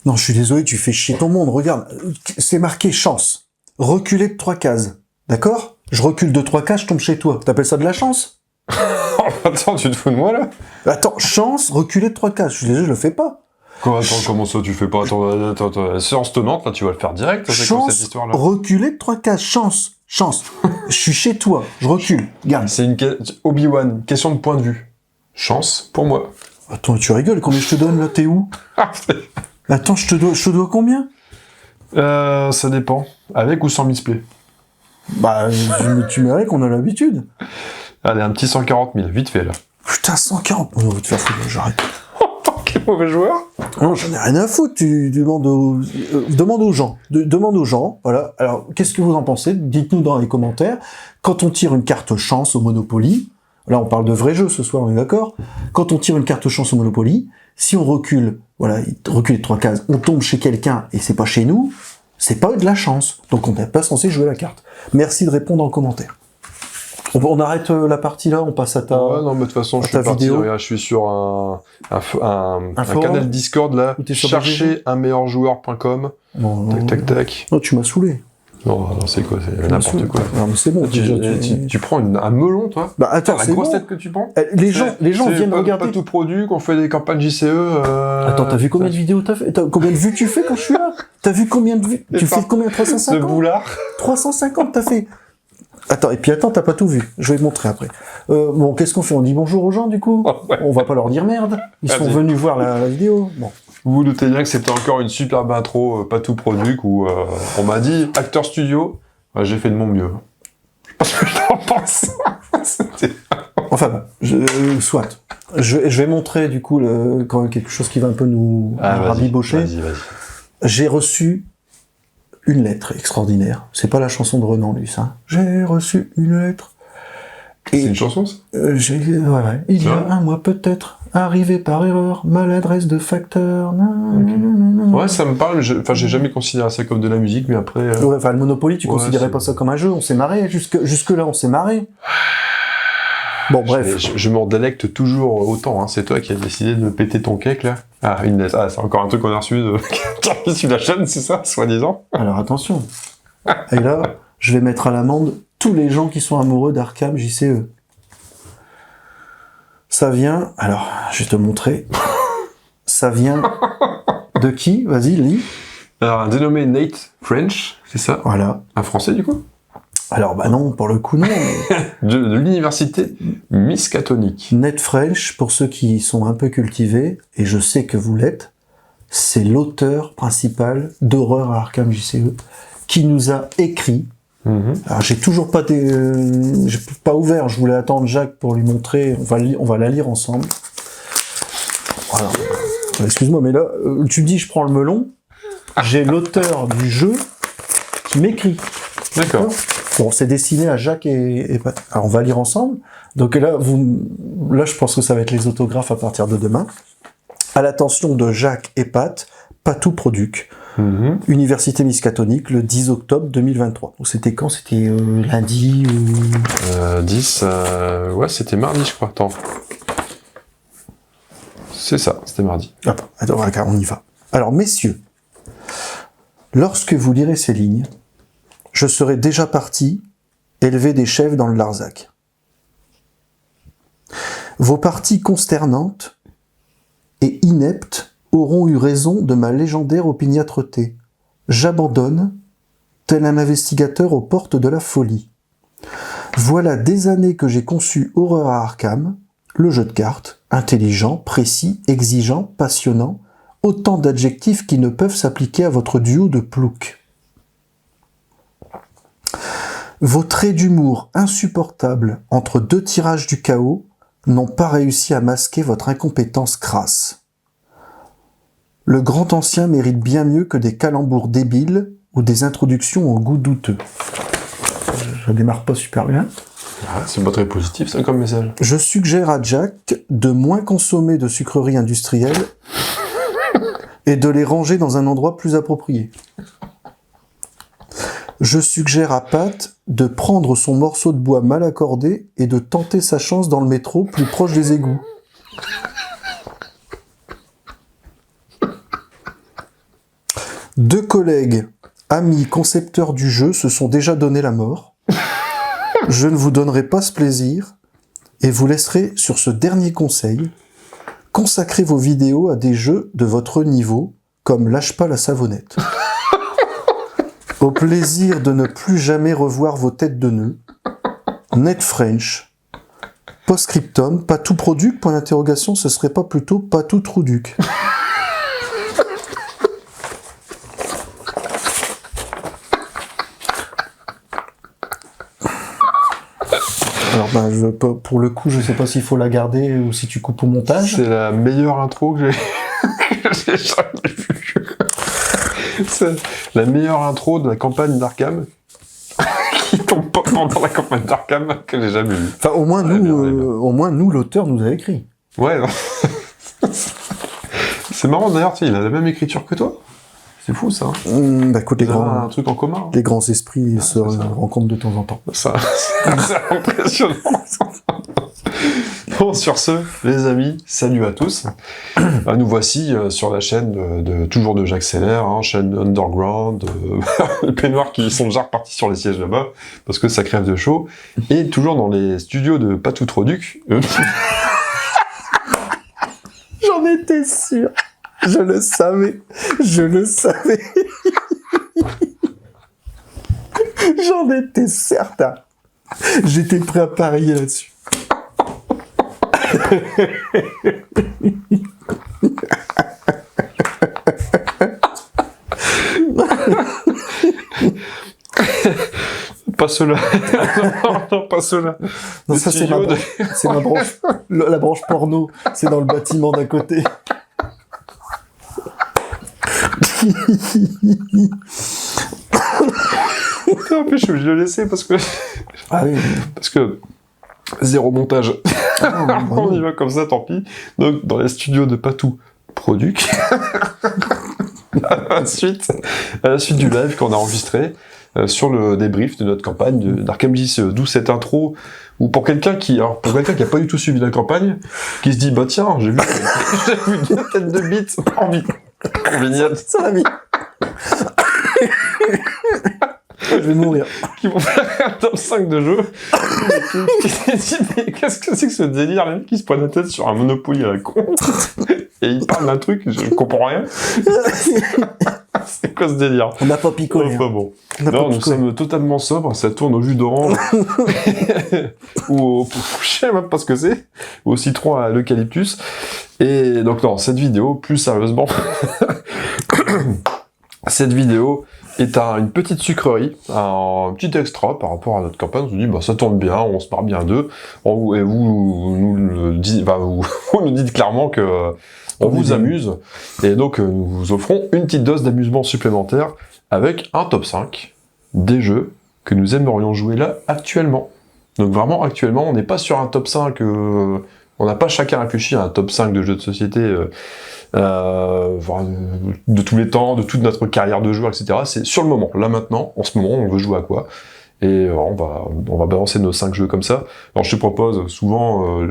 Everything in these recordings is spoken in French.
Non, je suis désolé, tu fais chier ton monde. Regarde, c'est marqué chance. Reculer de 3 cases. D'accord? Je recule de 3 cases, je tombe chez toi. T'appelles ça de la chance? Attends, tu te fous de moi, là? Attends, chance, reculer de 3 cases. Je suis désolé, je le fais pas. Quoi, attends, comment ça, tu fais pas? Attends, la séance tenante, là, tu vas le faire direct, c'est quoi cette Chance, histoire-là? reculer de 3 cases. Chance. Je suis chez toi, je recule. Regarde. C'est Obi-Wan, question de point de vue. Chance pour moi. Attends, tu rigoles, combien je te donne, là? T'es où? Attends, je te dois combien? Ça dépend. Avec ou sans misplay? Bah, tu m'as qu'on a l'habitude. Allez, un petit 140 000, vite fait, là. Putain, 140. On va te faire foutre, j'arrête. Quel mauvais joueur. Non, j'en ai rien à foutre, tu demandes aux gens. Demande aux gens, voilà. Alors, qu'est-ce que vous en pensez? Dites-nous dans les commentaires. Quand on tire une carte chance au Monopoly, là, on parle de vrai jeu ce soir, on est d'accord? Quand on tire une carte chance au Monopoly, si on recule, voilà, recule de 3 cases, on tombe chez quelqu'un et c'est pas chez nous, c'est pas de la chance. Donc, on n'est pas censé jouer la carte. Merci de répondre en commentaire. On arrête la partie là, on passe à ta... Ouais, non, mais de toute façon, je suis parti, vidéo. regarde, je suis sur un forum canal Discord, là, chercherunmeilleurjoueur.com. Non, Tac. non, tu m'as saoulé. Non, c'est quoi, c'est n'importe quoi. Non, mais c'est bon. Tu prends un melon, toi? Bah, attends, la c'est grosse bon. tête que tu prends? Les gens viennent regarder. Pas tout produit, qu'on fait des campagnes JCE. Attends, t'as vu combien de vidéos t'as fait? Combien de vues tu fais quand je suis là? T'as vu combien de vues? Tu fais combien? 350? Ce boulard. 350 t'as fait. Attends, t'as pas tout vu. Je vais te montrer après. Bon, qu'est-ce qu'on fait? On dit bonjour aux gens, du coup? Ouais. On va pas leur dire merde. Ils sont venus voir la vidéo. Bon. Vous vous doutez bien que c'était encore une superbe intro, pas tout produit, où on m'a dit, acteur studio, j'ai fait de mon mieux. Je sais pas ce que je t'en pense. Enfin bon, soit. Je vais montrer, du coup, quand même quelque chose qui va un peu nous rabibocher. Vas-y. J'ai reçu une lettre extraordinaire. C'est pas la chanson de Renan, lui, ça. J'ai reçu une lettre. C'est une chanson, ça? Ouais. Il y a un mois, peut-être, arrivé par erreur, maladresse de facteur. Ouais, ça me parle, mais j'ai jamais considéré ça comme de la musique, mais après... Ouais, enfin, le Monopoly, tu considérais pas ça comme un jeu, on s'est marré, jusque-là, on s'est marré. Bon, bref. Je m'en délecte toujours autant, hein. C'est toi qui as décidé de péter ton cake, là. Ah, c'est encore un truc qu'on a reçu de la chaîne, c'est ça, soi-disant? Alors, attention. Et là, je vais mettre à l'amende tous les gens qui sont amoureux d'Arkham JCE. Ça vient... Alors, je vais te montrer. Ça vient de qui? Vas-y, lis. Alors, un dénommé Nate French, c'est ça? Voilà. Un Français, du coup? Alors, bah non, pour le coup, non. Mais... de l'université Miskatonic. Nate French, pour ceux qui sont un peu cultivés, et je sais que vous l'êtes, c'est l'auteur principal d'Horreur à Arkham JCE, qui nous a écrit. Alors, j'ai toujours pas j'ai pas ouvert, je voulais attendre Jacques pour lui montrer, on va la lire ensemble. Voilà. Excuse-moi, mais là, tu me dis, je prends le melon, j'ai l'auteur du jeu qui m'écrit. D'accord. Bon, c'est destiné à Jacques et Pat. Alors, on va lire ensemble. Donc là, je pense que ça va être les autographes à partir de demain. À l'attention de Jacques et Pat, Patou Produc, Université Miskatonic, le 10 octobre 2023. Donc c'était quand? C'était lundi ou... 10, ouais, c'était mardi, je crois. Attends. C'est ça, c'était mardi. Attends, on y va. Alors, messieurs, lorsque vous lirez ces lignes, je serai déjà parti élever des chèvres dans le Larzac. Vos parties consternantes et ineptes auront eu raison de ma légendaire opiniâtreté. J'abandonne, tel un investigateur aux portes de la folie. Voilà des années que j'ai conçu Horreur à Arkham, le jeu de cartes, intelligent, précis, exigeant, passionnant, autant d'adjectifs qui ne peuvent s'appliquer à votre duo de ploucs. Vos traits d'humour insupportables entre deux tirages du chaos n'ont pas réussi à masquer votre incompétence crasse. Le grand ancien mérite bien mieux que des calembours débiles ou des introductions au goût douteux. Ça démarre pas super bien. Ah, c'est pas très positif, ça, comme message. Je suggère à Jack de moins consommer de sucreries industrielles et de les ranger dans un endroit plus approprié. Je suggère à Pat de prendre son morceau de bois mal accordé et de tenter sa chance dans le métro plus proche des égouts. 2 collègues, amis, concepteurs du jeu se sont déjà donné la mort. Je ne vous donnerai pas ce plaisir et vous laisserai sur ce dernier conseil. Consacrez vos vidéos à des jeux de votre niveau, comme Lâche pas la savonnette. Au plaisir de ne plus jamais revoir vos têtes de nœuds. Net French. Postscriptum, pas tout produc, point d'interrogation, ce serait pas plutôt pas tout trouduc. Alors, pour le coup, je sais pas s'il faut la garder ou si tu coupes au montage. C'est la meilleure intro que j'ai jamais vue. C'est la meilleure intro de la campagne d'Arkham qui tombe pas pendant la campagne d'Arkham que j'ai jamais vue. Enfin, au moins, nous, l'auteur nous a écrit. Ouais, non. C'est marrant d'ailleurs, tu sais, il a la même écriture que toi. C'est fou ça. Bah écoute, un truc en commun. Les grands esprits se rencontrent de temps en temps. Ça, c'est impressionnant. Bon, sur ce, les amis, salut à tous. Nous voici sur la chaîne toujours de J'accélère, hein, chaîne underground, les peignoirs qui sont déjà repartis sur les sièges là-bas, parce que ça crève de chaud, et toujours dans les studios de Pas tout Troduc. J'en étais sûr. Je le savais. J'en étais certain. J'étais prêt à parier là-dessus. Pas cela. Non, pas cela. Non, ça c'est ma branche. La branche porno. C'est dans le bâtiment d'à côté. En plus, je suis obligé de le laisser parce que... Ah oui. Parce que... Zéro montage. On y va comme ça, tant pis. Donc, dans les studios de Patou Produc. à la suite du live qu'on a enregistré sur le débrief de notre campagne d'Arkham X, d'où cette intro, ou pour quelqu'un qui a pas du tout suivi la campagne, qui se dit, bah tiens, j'ai vu 2 têtes de bite en vignette. Ça l'a mis. Je vais mourir. Qui vont faire un top 5 de jeu. Qu'est-ce que c'est que ce délire, les mecs qui se prennent la tête sur un Monopoly à la con. Et ils parlent d'un truc, je comprends rien. C'est quoi ce délire? On n'a pas picolé. Enfin bon. Non, nous sommes totalement sobres, ça tourne au jus d'orange. Ou au... Je sais même pas ce que c'est. Ou au citron à l'eucalyptus. Et donc non, cette vidéo, plus sérieusement... Cette vidéo est une petite sucrerie, un petit extra par rapport à notre campagne. On se dit, bah, ça tourne bien, on se marre bien d'eux. Et vous nous dites clairement que on vous amuse. Et donc, nous vous offrons une petite dose d'amusement supplémentaire avec un top 5 des jeux que nous aimerions jouer là actuellement. Donc vraiment, actuellement, on n'est pas sur un top 5... on n'a pas chacun réfléchi à un top 5 de jeux de société de tous les temps, de toute notre carrière de joueur, etc. C'est sur le moment, là maintenant, en ce moment, on veut jouer à quoi. Et on va balancer nos 5 jeux comme ça. Alors je te propose, souvent,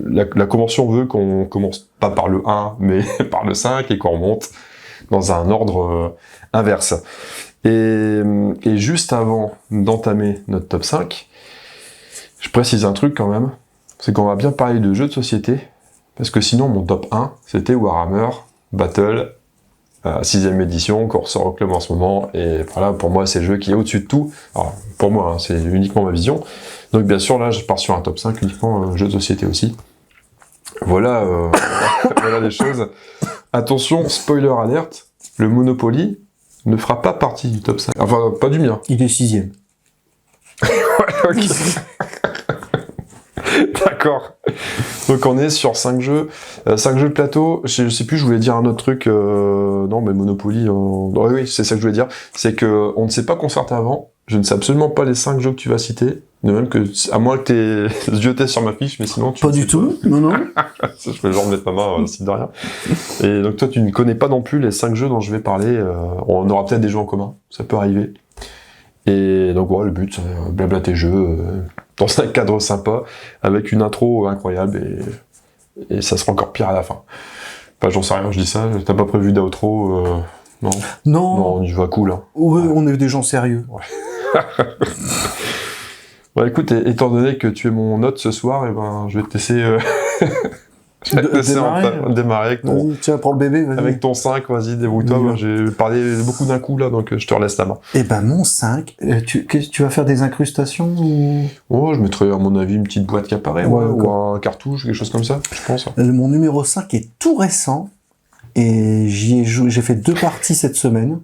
la convention veut qu'on commence pas par le 1, mais par le 5, et qu'on remonte dans un ordre inverse. Et juste avant d'entamer notre top 5, je précise un truc quand même, c'est qu'on va bien parler de jeux de société, parce que sinon mon top 1, c'était Warhammer Battle, 6ème édition, qu'on ressort au club en ce moment, et voilà, pour moi c'est le jeu qui est au-dessus de tout. Alors, pour moi, hein, c'est uniquement ma vision. Donc bien sûr, là, je pars sur un top 5, uniquement jeu de société aussi. Voilà, voilà les choses. Attention, spoiler alerte, le Monopoly ne fera pas partie du top 5. Enfin, pas du mien. Il est 6ème. Ouais, ok. D'accord. Donc on est sur 5 jeux. 5 jeux de plateau. Je sais plus, je voulais dire un autre truc. Non, mais Monopoly... Oui, c'est ça que je voulais dire. C'est que on ne s'est pas concerté avant. Je ne sais absolument pas les 5 jeux que tu vas citer. De même que, à moins que tes yeux t'aient sur ma fiche, mais sinon tu... Pas du tout, non, non. Je fais genre mettre ma main, site de rien. Et donc toi, tu ne connais pas non plus les 5 jeux dont je vais parler. On aura peut-être des jeux en commun. Ça peut arriver. Et donc voilà, le but, c'est blablater jeux dans un cadre sympa, avec une intro incroyable, et ça sera encore pire à la fin. Enfin, j'en sais rien, je dis ça, t'as pas prévu d'outro, Non. Non. Non, on y va cool. Hein. Ouais, on est des gens sérieux. Bon, écoute, étant donné que tu es mon hôte ce soir, eh ben, je vais te laisser, démarrer avec ton, Vas-y, tiens, prends le bébé, vas-y. avec ton 5, vas-y, débrouille-toi. Oui. Moi, j'ai parlé beaucoup d'un coup, là, donc je te relaisse la main. Eh ben, mon 5, tu vas faire des incrustations ou... Oh, je mettrais, à mon avis, une petite boîte qui apparaît, Ouais, ou d'accord. un cartouche, quelque chose comme ça, je pense. Mon numéro 5 est tout récent, et j'ai fait 2 parties cette semaine,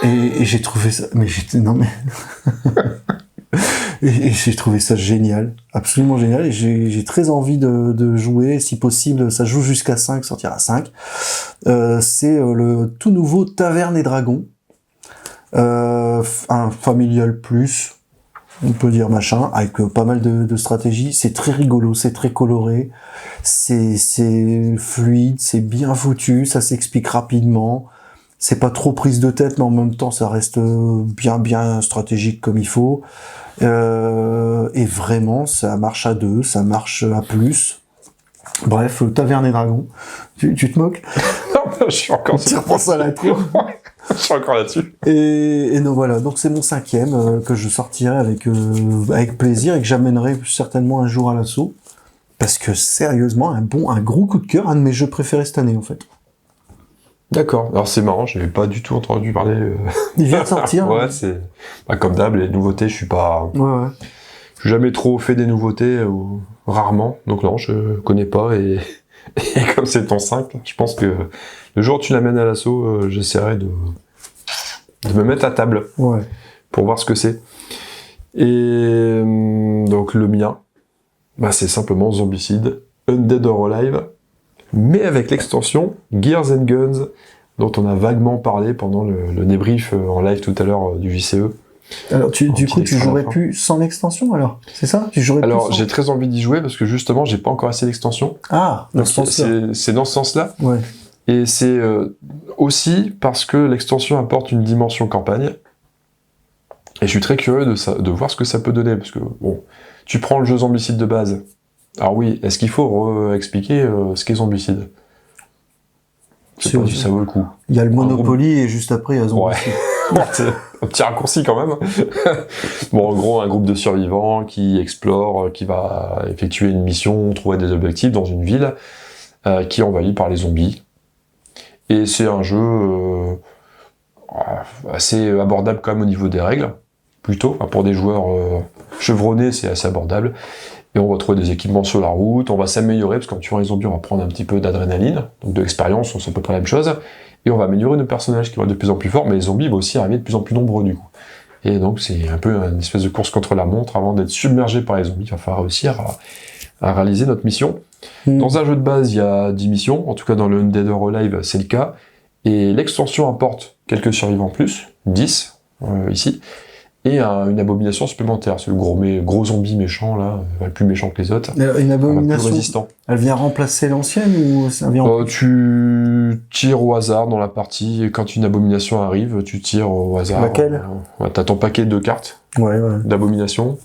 et j'ai trouvé ça... Et j'ai trouvé ça génial, absolument génial, et j'ai très envie de jouer, si possible, ça joue jusqu'à 5, sortir à 5. C'est le tout nouveau Taverne et Dragon, un familial plus, on peut dire machin, avec pas mal de stratégies. C'est très rigolo, c'est très coloré, c'est fluide, c'est bien foutu, ça s'explique rapidement. C'est pas trop prise de tête, mais en même temps, ça reste bien stratégique comme il faut. Et vraiment, ça marche à 2, ça marche à plus. Bref, Taverne et Dragon. Tu te moques? Je suis encore Tu reprends ça à la cour. Je suis encore là-dessus. Et donc voilà, donc c'est mon 5e que je sortirai avec plaisir et que j'amènerai certainement un jour à l'assaut. Parce que sérieusement, un gros coup de cœur, un de mes jeux préférés cette année en fait. D'accord. Alors c'est marrant, je n'avais pas du tout entendu parler. Il vient de sortir. Ouais, c'est comme d'hab, les nouveautés, je suis jamais trop fait des nouveautés, ou rarement. Donc non, je connais pas et comme c'est ton 5, je pense que le jour où tu l'amènes à l'assaut, j'essaierai de me mettre à table pour voir ce que c'est. Et donc le mien, c'est simplement Zombicide, Undead or Alive, mais avec l'extension Gears and Guns, dont on a vaguement parlé pendant le débrief en live tout à l'heure du JCE. Alors du coup, tu jouerais plus sans l'extension alors? C'est ça? Tu jouerais Alors plus sans... j'ai très envie d'y jouer parce que justement j'ai pas encore assez d'extension. Ah, dans ce sens-là. C'est dans ce sens-là. Ouais. Et c'est aussi parce que l'extension apporte une dimension campagne. Et je suis très curieux de voir ce que ça peut donner. Parce que, bon, tu prends le jeu Zombicide de base. Alors oui, est-ce qu'il faut expliquer ce qu'est Zombicide? Je sais pas si ça vaut le coup. Il y a le Monopoly et juste après il y a Zombicide. Ouais. C'est un petit raccourci quand même. Bon, en gros, un groupe de survivants qui explore, qui va effectuer une mission, trouver des objectifs dans une ville qui est envahie par les zombies. Et c'est un jeu assez abordable quand même au niveau des règles, plutôt. Pour des joueurs chevronnés, c'est assez abordable. Et on va trouver des équipements sur la route, on va s'améliorer, parce qu'en tuant les zombies, on va prendre un petit peu d'adrénaline, donc de l'expérience, c'est à peu près la même chose. Et on va améliorer nos personnages qui vont être de plus en plus forts, mais les zombies vont aussi arriver de plus en plus nombreux du coup. Et donc c'est un peu une espèce de course contre la montre, avant d'être submergé par les zombies, il va falloir réussir à réaliser notre mission. Dans un jeu de base, il y a 10 missions, en tout cas dans le Undead or Alive, c'est le cas. Et l'extension apporte quelques survivants en plus, 10 ici, et une abomination supplémentaire. C'est le gros zombie méchant, là, le plus méchant que les autres. Une abomination, plus résistant. Elle vient remplacer l'ancienne ou ça vient tu tires au hasard dans la partie, et quand une abomination arrive, tu tires au hasard. Laquelle t'as ton paquet de cartes d'abomination.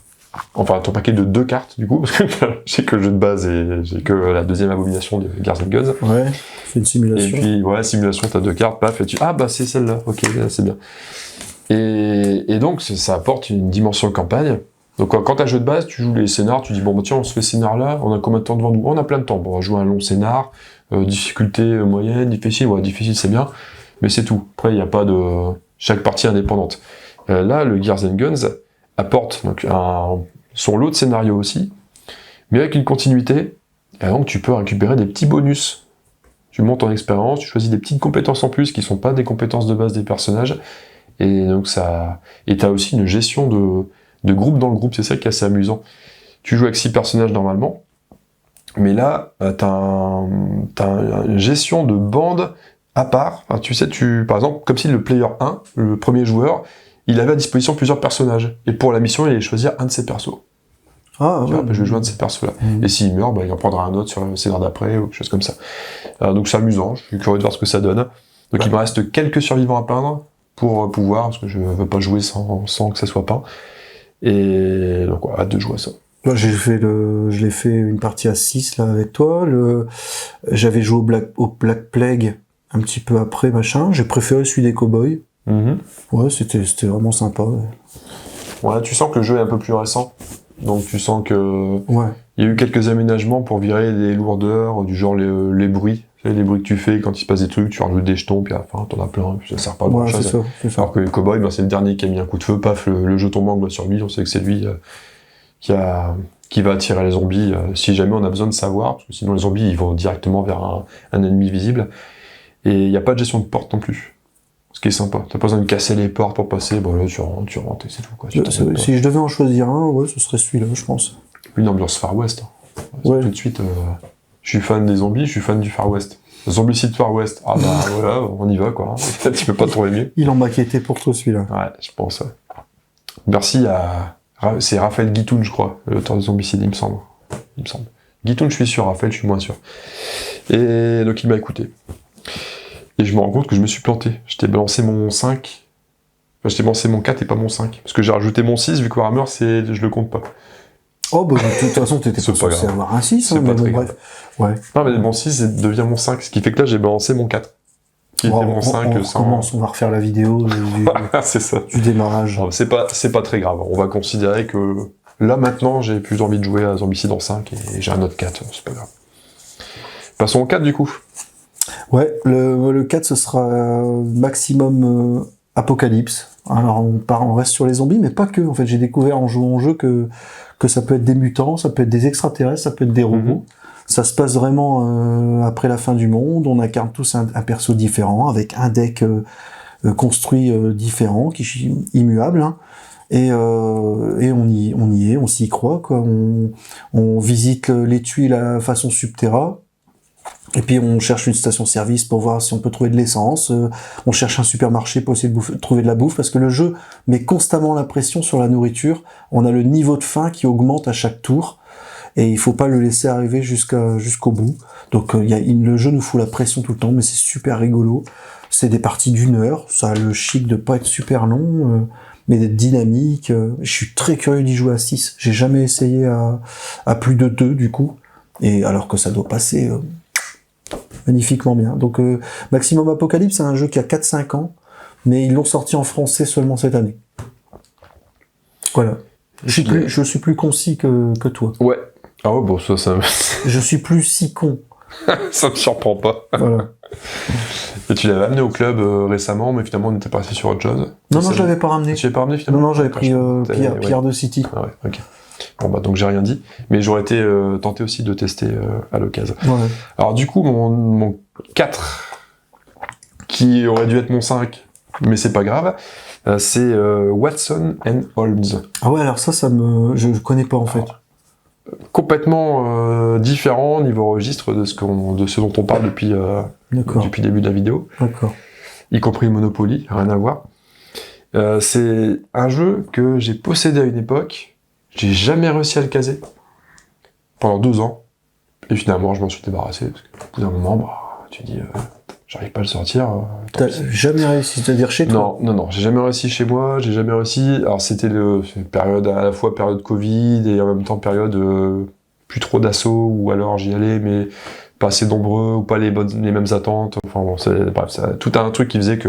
Enfin, ton paquet de 2 cartes, du coup, parce que j'ai que le jeu de base et j'ai que la deuxième abomination de Gears and Guns. Ouais, c'est une simulation. Et puis, simulation, t'as 2 cartes, paf, et c'est celle-là, ok, c'est bien. Et donc, ça apporte une dimension de campagne. Donc, quand t'as un jeu de base, tu joues les scénars, tu dis, bon, tiens, on se fait ce scénar-là, on a combien de temps devant nous? On a plein de temps. Bon, on va jouer un long scénar, difficulté moyenne, difficile, difficile, c'est bien, mais c'est tout. Après, il n'y a pas de... chaque partie indépendante. Là, le Gears and Guns apporte donc son lot de scénarios aussi, mais avec une continuité, et donc tu peux récupérer des petits bonus. Tu montes en expérience, tu choisis des petites compétences en plus qui sont pas des compétences de base des personnages, et donc et t'as aussi une gestion de groupe dans le groupe, c'est ça qui est assez amusant. Tu joues avec 6 personnages normalement, mais là, t'as une gestion de bande à part. Enfin, tu sais, par exemple, comme si le player 1, le premier joueur, il avait à disposition plusieurs personnages. Et pour la mission, il allait choisir un de ses persos. Ah, tu vois, je vais jouer un de ces persos-là. Et s'il meurt, il en prendra un autre sur le scénar d'après, ou quelque chose comme ça. Donc c'est amusant, je suis curieux de voir ce que ça donne. Donc il me reste quelques survivants à peindre pour pouvoir, parce que je veux pas jouer sans que ça soit peint. Et donc hâte de jouer à ça. Moi, je l'ai fait une partie à 6 là avec toi. J'avais joué au Black Plague un petit peu après, machin. J'ai préféré celui des cowboys. Ouais, c'était vraiment sympa. Ouais, tu sens que le jeu est un peu plus récent. Donc tu sens que Ouais. il y a eu quelques aménagements pour virer les lourdeurs, du genre les bruits. Tu sais, les bruits que tu fais quand il se passe des trucs, tu rajoutes des jetons, puis à la fin t'en as plein, puis ça sert pas à grand Ouais, chose. c'est ça. Alors que les cowboys, ben, c'est le dernier qui a mis un coup de feu, paf, le jeton manque sur lui, on sait que c'est lui qui va attirer les zombies, si jamais on a besoin de savoir, parce que sinon les zombies ils vont directement vers un ennemi visible. Et il n'y a pas de gestion de porte non plus. Ce qui est sympa. T'as pas besoin de casser les portes pour passer, bon là tu rentres et c'est tout quoi. Si je devais en choisir un, ouais, ce serait celui-là, je pense. Une ambiance Far West. Hein. Ouais. Tout de suite, je suis fan des zombies, je suis fan du Far West. Zombicide Far West, ah bah voilà, on y va quoi. Tu peux pas trouver mieux. Il en maquettait pour toi celui-là. Ouais, je pense. Ouais. Merci à... C'est Raphaël Guitoun, je crois, l'auteur de Zombicide, il me semble. Guitoun, je suis sûr, Raphaël, je suis moins sûr. Et donc il m'a écouté. Et je me rends compte que je me suis planté. Je t'ai balancé mon 5. Enfin, je t'ai balancé mon 4 et pas mon 5. Parce que j'ai rajouté mon 6, vu que Warhammer, je le compte pas. Oh, bah, de toute façon, t'étais pas censé avoir un 6, hein, mais bon, bref. Ouais. Non, mais mon 6 devient mon 5. Ce qui fait que là, j'ai balancé mon 4. Qui était mon 5 on va refaire la vidéo c'est ça. du démarrage. Non, c'est pas très grave. On va considérer que là, maintenant, j'ai plus envie de jouer à Zombicide en 5 et j'ai un autre 4. C'est pas grave. Passons au 4 du coup. Ouais, le 4, ce sera maximum Apocalypse. Alors, on reste sur les zombies, mais pas que. En fait, j'ai découvert en jouant au jeu que ça peut être des mutants, ça peut être des extraterrestres, ça peut être des robots. Ça se passe vraiment après la fin du monde. On incarne tous un perso différent, avec un deck construit différent, qui est immuable. Hein. Et on y est, on s'y croit, quoi. On visite l'étui la façon Subterra. Et puis on cherche une station-service pour voir si on peut trouver de l'essence. On cherche un supermarché pour essayer de trouver de la bouffe, parce que le jeu met constamment la pression sur la nourriture. On a le niveau de faim qui augmente à chaque tour, et il faut pas le laisser arriver jusqu'au bout. Donc le jeu nous fout la pression tout le temps, mais c'est super rigolo. C'est des parties d'1 heure, ça a le chic de pas être super long, mais d'être dynamique. Je suis très curieux d'y jouer à 6. J'ai jamais essayé à plus de 2 du coup, et alors que ça doit passer... magnifiquement bien. Donc Maximum Apocalypse, c'est un jeu qui a 4-5 ans, mais ils l'ont sorti en français seulement cette année. Voilà. Je suis plus concis que toi. Ouais. Ah ouais, bon, ça Je suis plus si con. ça me surprend pas. Voilà. Et tu l'avais amené au club récemment, mais finalement on était passé sur autre chose. Non, je l'avais pas ramené. Tu l'avais pas ramené finalement? Non, j'avais pris Pierre de City. Ah ouais, ok. Bon bah donc j'ai rien dit, mais j'aurais été tenté aussi de tester à l'occasion. Ouais. Alors du coup mon 4, qui aurait dû être mon 5, mais c'est pas grave, c'est Watson and Holmes. Ah ouais, alors je connais pas en fait. Complètement différent niveau registre de ce dont on parle depuis le début de la vidéo. D'accord. Y compris Monopoly, rien à voir. C'est un jeu que j'ai possédé à une époque. J'ai jamais réussi à le caser pendant 12 ans. Et finalement, je m'en suis débarrassé. Parce qu'au bout d'un moment, tu dis, j'arrive pas à le sortir. T'as jamais réussi, c'est-à-dire chez toi? Non, j'ai jamais réussi chez moi, j'ai jamais réussi. Alors c'était une période, à la fois période Covid et en même temps période plus trop d'assaut, ou alors j'y allais, mais pas assez nombreux, ou pas les mêmes attentes. Enfin bon, bref, tout un truc qui faisait que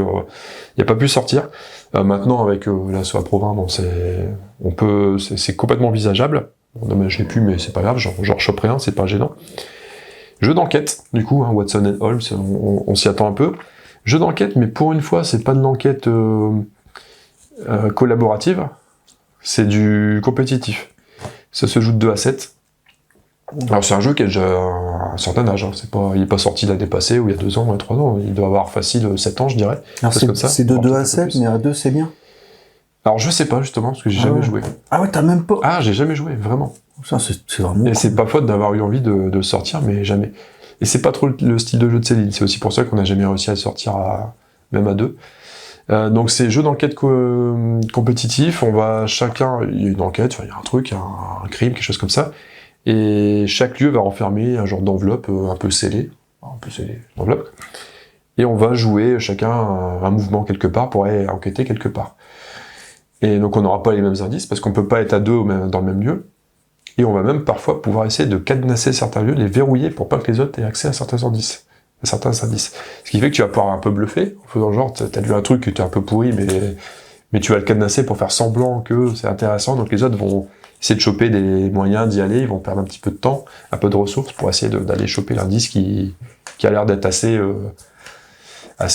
il a pas pu sortir. Maintenant, avec l'assaut à Provins, bon, c'est complètement envisageable. Bon, dommage, je l'ai plus, mais c'est pas grave, j'en choperai un, c'est pas gênant. Jeu d'enquête, du coup, hein, Watson and Holmes, on s'y attend un peu. Jeu d'enquête, mais pour une fois, c'est pas de l'enquête collaborative, c'est du compétitif. Ça se joue de 2 à 7. Alors c'est un jeu qui a déjà un certain âge, hein. Il n'est pas sorti l'année passée, ou il y a 2 ans, ou il y a 3 ans, il doit avoir facile 7 ans, je dirais. Alors c'est de 2 à 7, mais à 2 c'est bien. Alors je sais pas justement, parce que j'ai jamais joué. Ah ouais, t'as même pas... Ah, j'ai jamais joué, vraiment. Ça c'est vraiment... Et c'est pas faute d'avoir eu envie de le sortir, mais jamais. Et c'est pas trop le style de jeu de Céline, c'est aussi pour ça qu'on n'a jamais réussi à le sortir même à 2. Donc c'est jeu d'enquête compétitif, on va chacun... Il y a une enquête, il y a un truc, un crime, quelque chose comme ça. Et chaque lieu va renfermer un genre d'enveloppe un peu scellée, d'enveloppe. Et on va jouer chacun un mouvement quelque part pour aller enquêter quelque part. Et donc on n'aura pas les mêmes indices, parce qu'on peut pas être à 2 dans le même lieu. Et on va même parfois pouvoir essayer de cadenasser certains lieux, les verrouiller pour pas que les autres aient accès à certains indices. certains indices. Ce qui fait que tu vas pouvoir un peu bluffer, en faisant genre, t'as vu un truc qui était un peu pourri, mais tu vas le cadenasser pour faire semblant que c'est intéressant, donc les autres vont essayer de choper des moyens d'y aller, ils vont perdre un petit peu de temps, un peu de ressources pour essayer d'aller choper l'indice qui a l'air d'être assez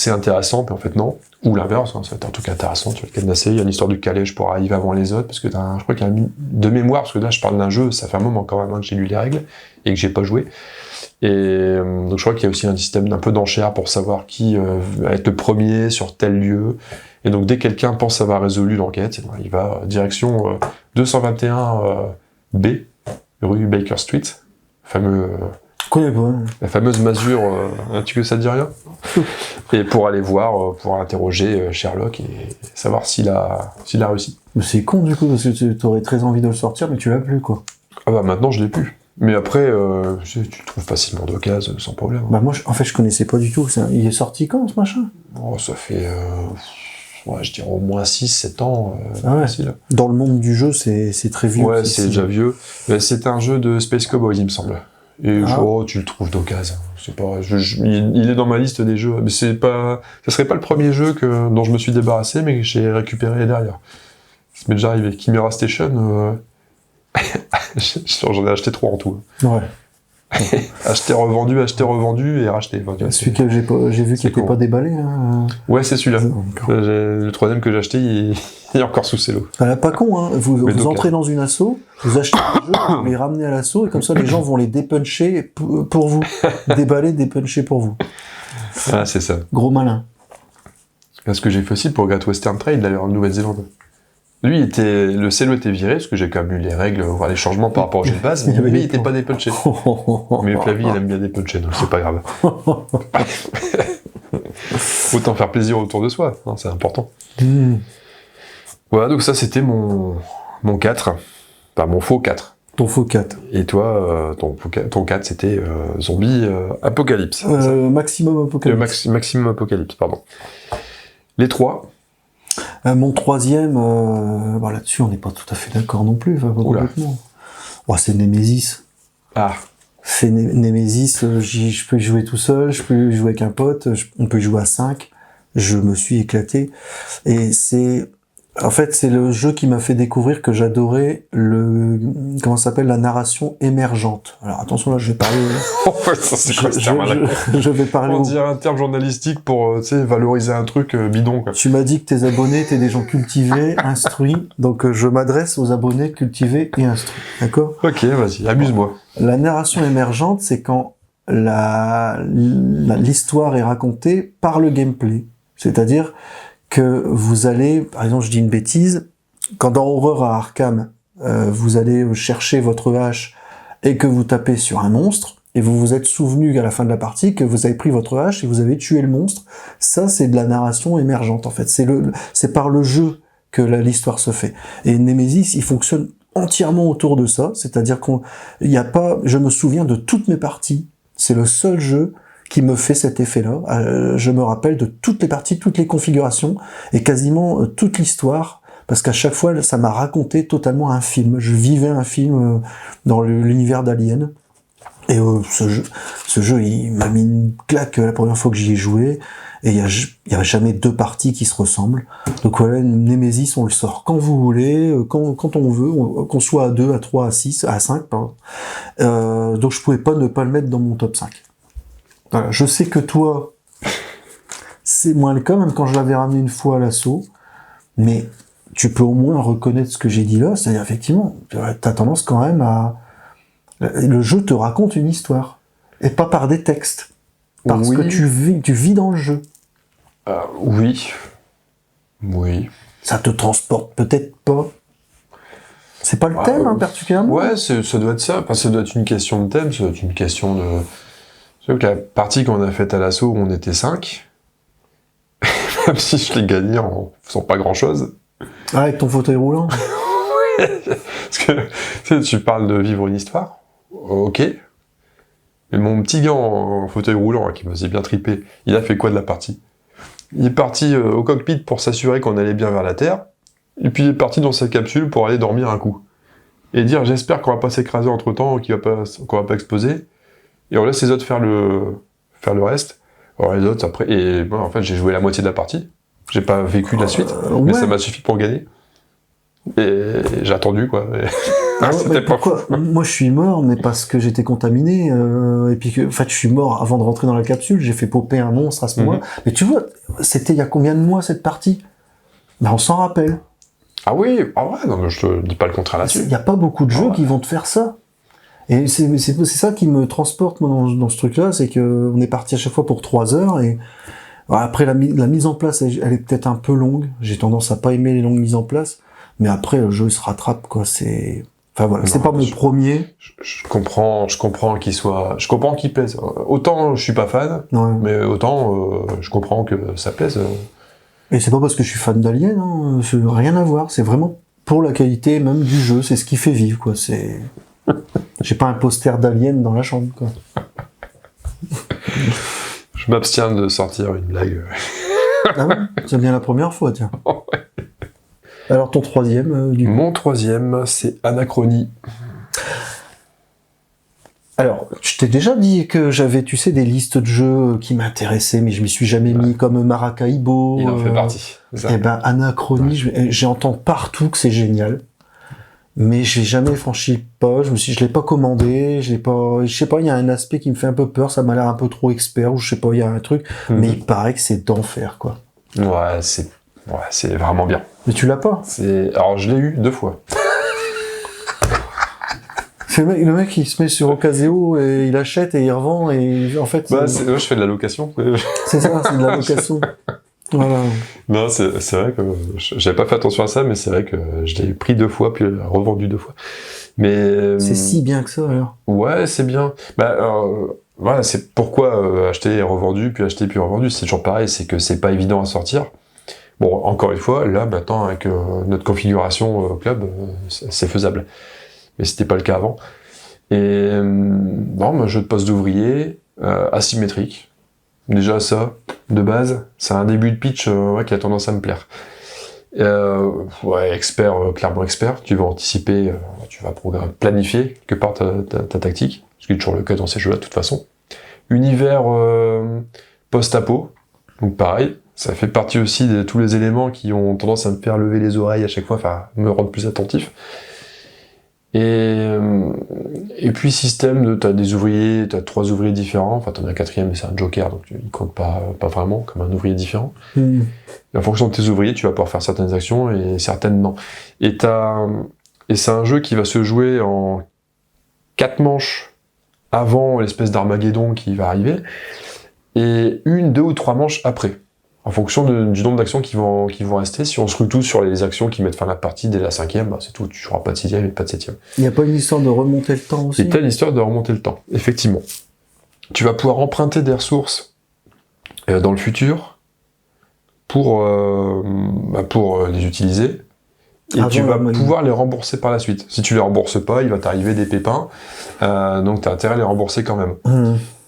intéressant, puis en fait non. Ou l'inverse, ça va être un truc intéressant, tu vas le cadenasser, il y a une histoire de calèche pour arriver avant les autres, parce que je crois qu'il y a de mémoire, parce que là je parle d'un jeu, ça fait un moment quand même que j'ai lu les règles, et que j'ai pas joué. Et donc je crois qu'il y a aussi un système d'un peu d'enchère pour savoir qui va être le premier sur tel lieu. Et donc dès que quelqu'un pense avoir résolu l'enquête, il va direction 221 B, rue Baker Street, la fameuse masure, tu que ça te dit rien? Et pour aller voir, pour interroger Sherlock et savoir s'il a réussi. Mais c'est con du coup, parce que tu aurais très envie de le sortir, mais tu l'as plus quoi. Ah bah maintenant je l'ai plus. Mais après, tu trouves facilement d'occasion, sans problème. Bah moi, en fait, je connaissais pas du tout. Il est sorti quand, ce machin? Oh, ça fait, je dirais au moins 6-7 ans. Facile. Dans le monde du jeu, c'est très vieux. Ouais, c'est déjà vieux. C'est un jeu de Space Cowboys, il me semble. Et tu le trouves d'occasion. C'est pas, il est dans ma liste des jeux. Mais ça serait pas le premier jeu dont je me suis débarrassé, mais que j'ai récupéré derrière. Ça m'est déjà arrivé. Chimera Station, j'en ai acheté 3 en tout. Ouais. acheté, revendu et racheté. Enfin, celui que j'ai vu qui n'était pas déballé. Hein. Ouais, c'est celui-là. Le troisième que j'ai acheté, il est encore sous cello. Bah, pas con, hein. Vous entrez dans une asso, vous achetez un jeu, vous les ramenez à l'asso, et comme ça les gens vont les dépuncher pour vous. Déballer, dépuncher pour vous. Ah, c'est ça. Gros malin. C'est ce que j'ai fait aussi pour Great Western Trail, d'ailleurs, en Nouvelle-Zélande. Lui, le cello était viré, parce que j'ai quand même lu les règles, voir les changements par rapport au jeu de base, mais il était pas dépunché. Mais Flavie, il aime bien dépuncher, donc c'est pas grave. Autant faire plaisir autour de soi, hein, c'est important. Voilà, donc ça, c'était mon 4. Enfin, mon faux 4. Ton faux 4. Et toi, ton 4, c'était Zombie Apocalypse. Maximum Apocalypse. Maximum Apocalypse, pardon. Les 3. Mon troisième, là-dessus, on n'est pas tout à fait d'accord non plus, pas complètement. C'est Nemesis. Ah. C'est Nemesis, je peux y jouer tout seul, je peux y jouer avec un pote, on peut y jouer à 5. Je me suis éclaté. Et c'est le jeu qui m'a fait découvrir que j'adorais la narration émergente. Alors attention, là, je vais parler. Je vais parler. On dirait un terme journalistique pour, valoriser un truc bidon, quoi. Tu m'as dit que tes abonnés étaient des gens cultivés, instruits, donc je m'adresse aux abonnés cultivés et instruits. D'accord? Ok, vas-y, amuse-moi. La narration émergente, c'est quand l'histoire est racontée par le gameplay. C'est-à-dire que vous allez, par exemple, je dis une bêtise, quand dans Horreur à Arkham, vous allez chercher votre hache et que vous tapez sur un monstre, et vous vous êtes souvenu à la fin de la partie que vous avez pris votre hache et vous avez tué le monstre, ça c'est de la narration émergente en fait. C'est par le jeu que l'histoire se fait. Et Nemesis, il fonctionne entièrement autour de ça, c'est-à-dire je me souviens de toutes mes parties, c'est le seul jeu qui me fait cet effet-là. Je me rappelle de toutes les parties, toutes les configurations, et quasiment toute l'histoire, parce qu'à chaque fois, ça m'a raconté totalement un film. Je vivais un film dans l'univers d'Alien. Et ce jeu, il m'a mis une claque la première fois que j'y ai joué, et il y a jamais 2 parties qui se ressemblent. Donc voilà, Nemesis, on le sort quand vous voulez, quand on veut, qu'on soit à 2, à 3, à 6, à 5, pardon. Donc je pouvais pas ne pas le mettre dans mon top 5. Voilà, je sais que toi, c'est moins le cas, même quand je l'avais ramené une fois à l'assaut, mais tu peux au moins reconnaître ce que j'ai dit là, c'est-à-dire effectivement, t'as tendance quand même à... Le jeu te raconte une histoire, et pas par des textes, parce que tu vis dans le jeu. Oui. Ça te transporte peut-être pas. C'est pas le thème, particulièrement. Ouais, ça doit être ça, ça doit être une question de thème, ça doit être une question de... C'est vrai que la partie qu'on a faite à l'assaut, où on était 5, même si je l'ai gagné en faisant pas grand-chose. Ah, avec ton fauteuil roulant. Parce que tu parles de vivre une histoire, ok. Mais mon petit gars en fauteuil roulant, qui me faisait bien triper, il a fait quoi de la partie? Il est parti au cockpit pour s'assurer qu'on allait bien vers la Terre, et puis il est parti dans sa capsule pour aller dormir un coup. Et dire, j'espère qu'on va pas s'écraser entre-temps, qu'on va pas exploser. Et on laisse les autres faire le reste. Alors les autres, après, et bon, en fait, j'ai joué la moitié de la partie. J'ai pas vécu la suite, mais ça m'a suffi pour gagner. Et j'ai attendu, quoi. C'était pas fou. Moi, je suis mort, mais parce que j'étais contaminé, et puis que, en fait, je suis mort avant de rentrer dans la capsule, j'ai fait popper un monstre à ce moment-là. Mais tu vois, c'était il y a combien de mois, cette partie? Ben, on s'en rappelle. Ah oui, ah ouais, non, mais je te dis pas le contraire là-dessus. Il n'y a pas beaucoup de jeux qui vont te faire ça. Et c'est ça qui me transporte, moi, dans ce truc-là, c'est que on est parti à chaque fois pour 3 heures, et après, la mise en place, elle est peut-être un peu longue. J'ai tendance à pas aimer les longues mises en place. Mais après, le jeu, il se rattrape, quoi. Enfin voilà, c'est pas mon premier. Je comprends qu'il soit... Je comprends qu'il plaise. Autant je suis pas fan, mais autant je comprends que ça plaise. Et c'est pas parce que je suis fan d'Alien, hein, rien à voir. C'est vraiment pour la qualité même du jeu. C'est ce qui fait vivre, quoi. J'ai pas un poster d'Alien dans la chambre, quoi. Je m'abstiens de sortir une blague. Ah ouais, c'est bien la première fois, tiens. Alors ton troisième, du coup. Mon troisième, c'est Anachronie. Alors, je t'ai déjà dit que j'avais, tu sais, des listes de jeux qui m'intéressaient, mais je m'y suis jamais mis, comme Maracaibo. Il en fait partie. Eh ben, Anachronie, j'entends partout que c'est génial. Mais j'ai jamais franchi le pas, je l'ai pas commandé, je sais pas, il y a un aspect qui me fait un peu peur, ça m'a l'air un peu trop expert, ou je sais pas, il y a un truc, mais il paraît que c'est d'enfer, quoi. Ouais, c'est vraiment bien. Mais tu l'as pas? Alors, je l'ai eu 2 fois. C'est le mec, il se met sur Ocaseo et il achète et il revend et en fait... Moi, je fais de la location. C'est ça, c'est de la location. Voilà. Non, c'est vrai que j'avais pas fait attention à ça, mais c'est vrai que je l'ai pris 2 fois, puis revendu 2 fois. Mais... C'est si bien que ça, alors. Ouais, c'est bien. Voilà, c'est pourquoi acheter et revendu, puis acheter puis revendu. C'est toujours pareil, c'est que c'est pas évident à sortir. Bon, encore une fois, là, maintenant, avec notre configuration club, c'est faisable. Mais c'était pas le cas avant. Et un jeu de poste d'ouvrier, asymétrique. Déjà ça, de base, c'est un début de pitch qui a tendance à me plaire. Expert, clairement expert, tu vas anticiper, tu vas planifier quelque part ta tactique, ce qui est toujours le cas dans ces jeux-là de toute façon. Univers post-apo, donc pareil, ça fait partie aussi de tous les éléments qui ont tendance à me faire lever les oreilles à chaque fois, enfin me rendre plus attentif. Et puis système de, t'as des ouvriers, t'as 3 ouvriers différents, enfin t'en as un 4e mais c'est un joker donc il compte pas vraiment comme un ouvrier différent. Et en fonction de tes ouvriers tu vas pouvoir faire certaines actions et certaines non. Et c'est un jeu qui va se jouer en 4 manches avant l'espèce d'Armageddon qui va arriver et 1, 2 ou 3 manches après. En fonction du nombre d'actions qui vont rester, si on se rue tous sur les actions qui mettent fin à la partie dès la 5e, c'est tout, tu joueras pas de 6e et pas de 7e. Il n'y a pas une histoire de remonter le temps aussi? Et t'as l'histoire de remonter le temps, effectivement. Tu vas pouvoir emprunter des ressources dans le futur pour les utiliser, et tu vas pouvoir les rembourser par la suite. Si tu les rembourses pas, il va t'arriver des pépins, donc t'as intérêt à les rembourser quand même.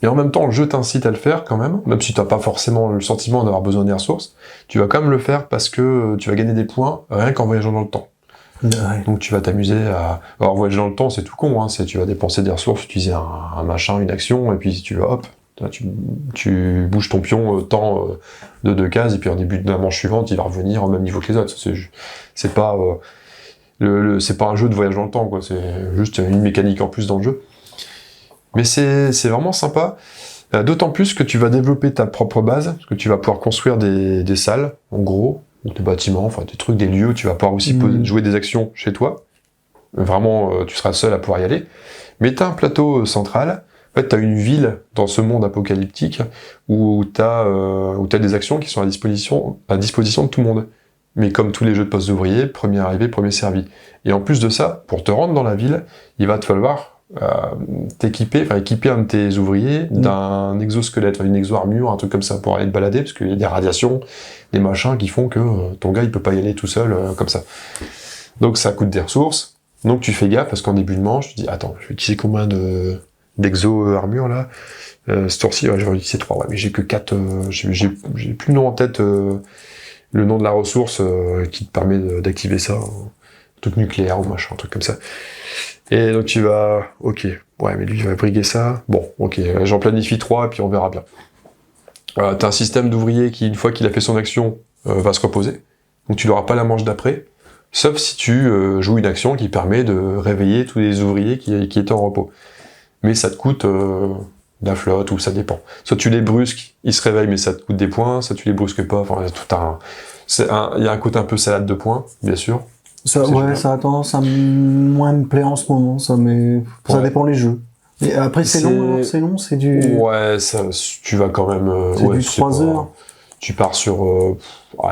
Et en même temps, le jeu t'incite à le faire quand même tu t'as pas forcément le sentiment d'avoir besoin des ressources, tu vas quand même le faire parce que tu vas gagner des points rien qu'en voyageant dans le temps. Ouais. Donc tu vas t'amuser à... Alors voyager dans le temps, c'est tout con, tu vas dépenser des ressources, utiliser un machin, une action, et puis tu vas, hop, tu bouges ton pion temps de 2 cases, et puis en début de la manche suivante, il va revenir au même niveau que les autres. C'est pas c'est pas un jeu de voyage dans le temps, quoi. C'est juste une mécanique en plus dans le jeu. Mais c'est vraiment sympa, d'autant plus que tu vas développer ta propre base, parce que tu vas pouvoir construire des salles, en gros, ou des bâtiments, enfin des trucs, des lieux où tu vas pouvoir aussi jouer des actions chez toi. Vraiment, tu seras seul à pouvoir y aller. Mais t'as un plateau central, en fait t'as une ville dans ce monde apocalyptique où t'as des actions qui sont à disposition de tout le monde. Mais comme tous les jeux de poste d'ouvrier, premier arrivé, premier servi. Et en plus de ça, pour te rendre dans la ville, il va te falloir équiper un de tes ouvriers d'un exosquelette, une exo-armure, un truc comme ça, pour aller te balader, parce qu'il y a des radiations, des machins qui font que ton gars il peut pas y aller tout seul comme ça. Donc ça coûte des ressources, donc tu fais gaffe, parce qu'en début de manche, tu dis attends, je vais utiliser combien d'exo-armure là ce tour-ci, ouais, j'aurais utilisé 3, ouais, mais j'ai que 4, j'ai plus le nom en tête, le nom de la ressource qui te permet d'activer ça, un truc nucléaire ou machin, un truc comme ça. Et donc tu vas, ok, ouais, mais lui il va briguer ça, bon, ok, j'en planifie 3 et puis on verra bien. t'as un système d'ouvrier qui, une fois qu'il a fait son action, va se reposer. Donc tu n'auras pas la manche d'après, sauf si tu joues une action qui permet de réveiller tous les ouvriers qui étaient en repos. Mais ça te coûte de la flotte, ou ça dépend. Soit tu les brusques, ils se réveillent, mais ça te coûte des points, soit tu les brusques pas, enfin, il y a un côté un peu salade de points, bien sûr. Ça a tendance à moins me plaire en ce moment, ça dépend les jeux. Et après, c'est long, c'est du... Ouais, tu vas quand même... c'est du 3 heures. Tu pars sur...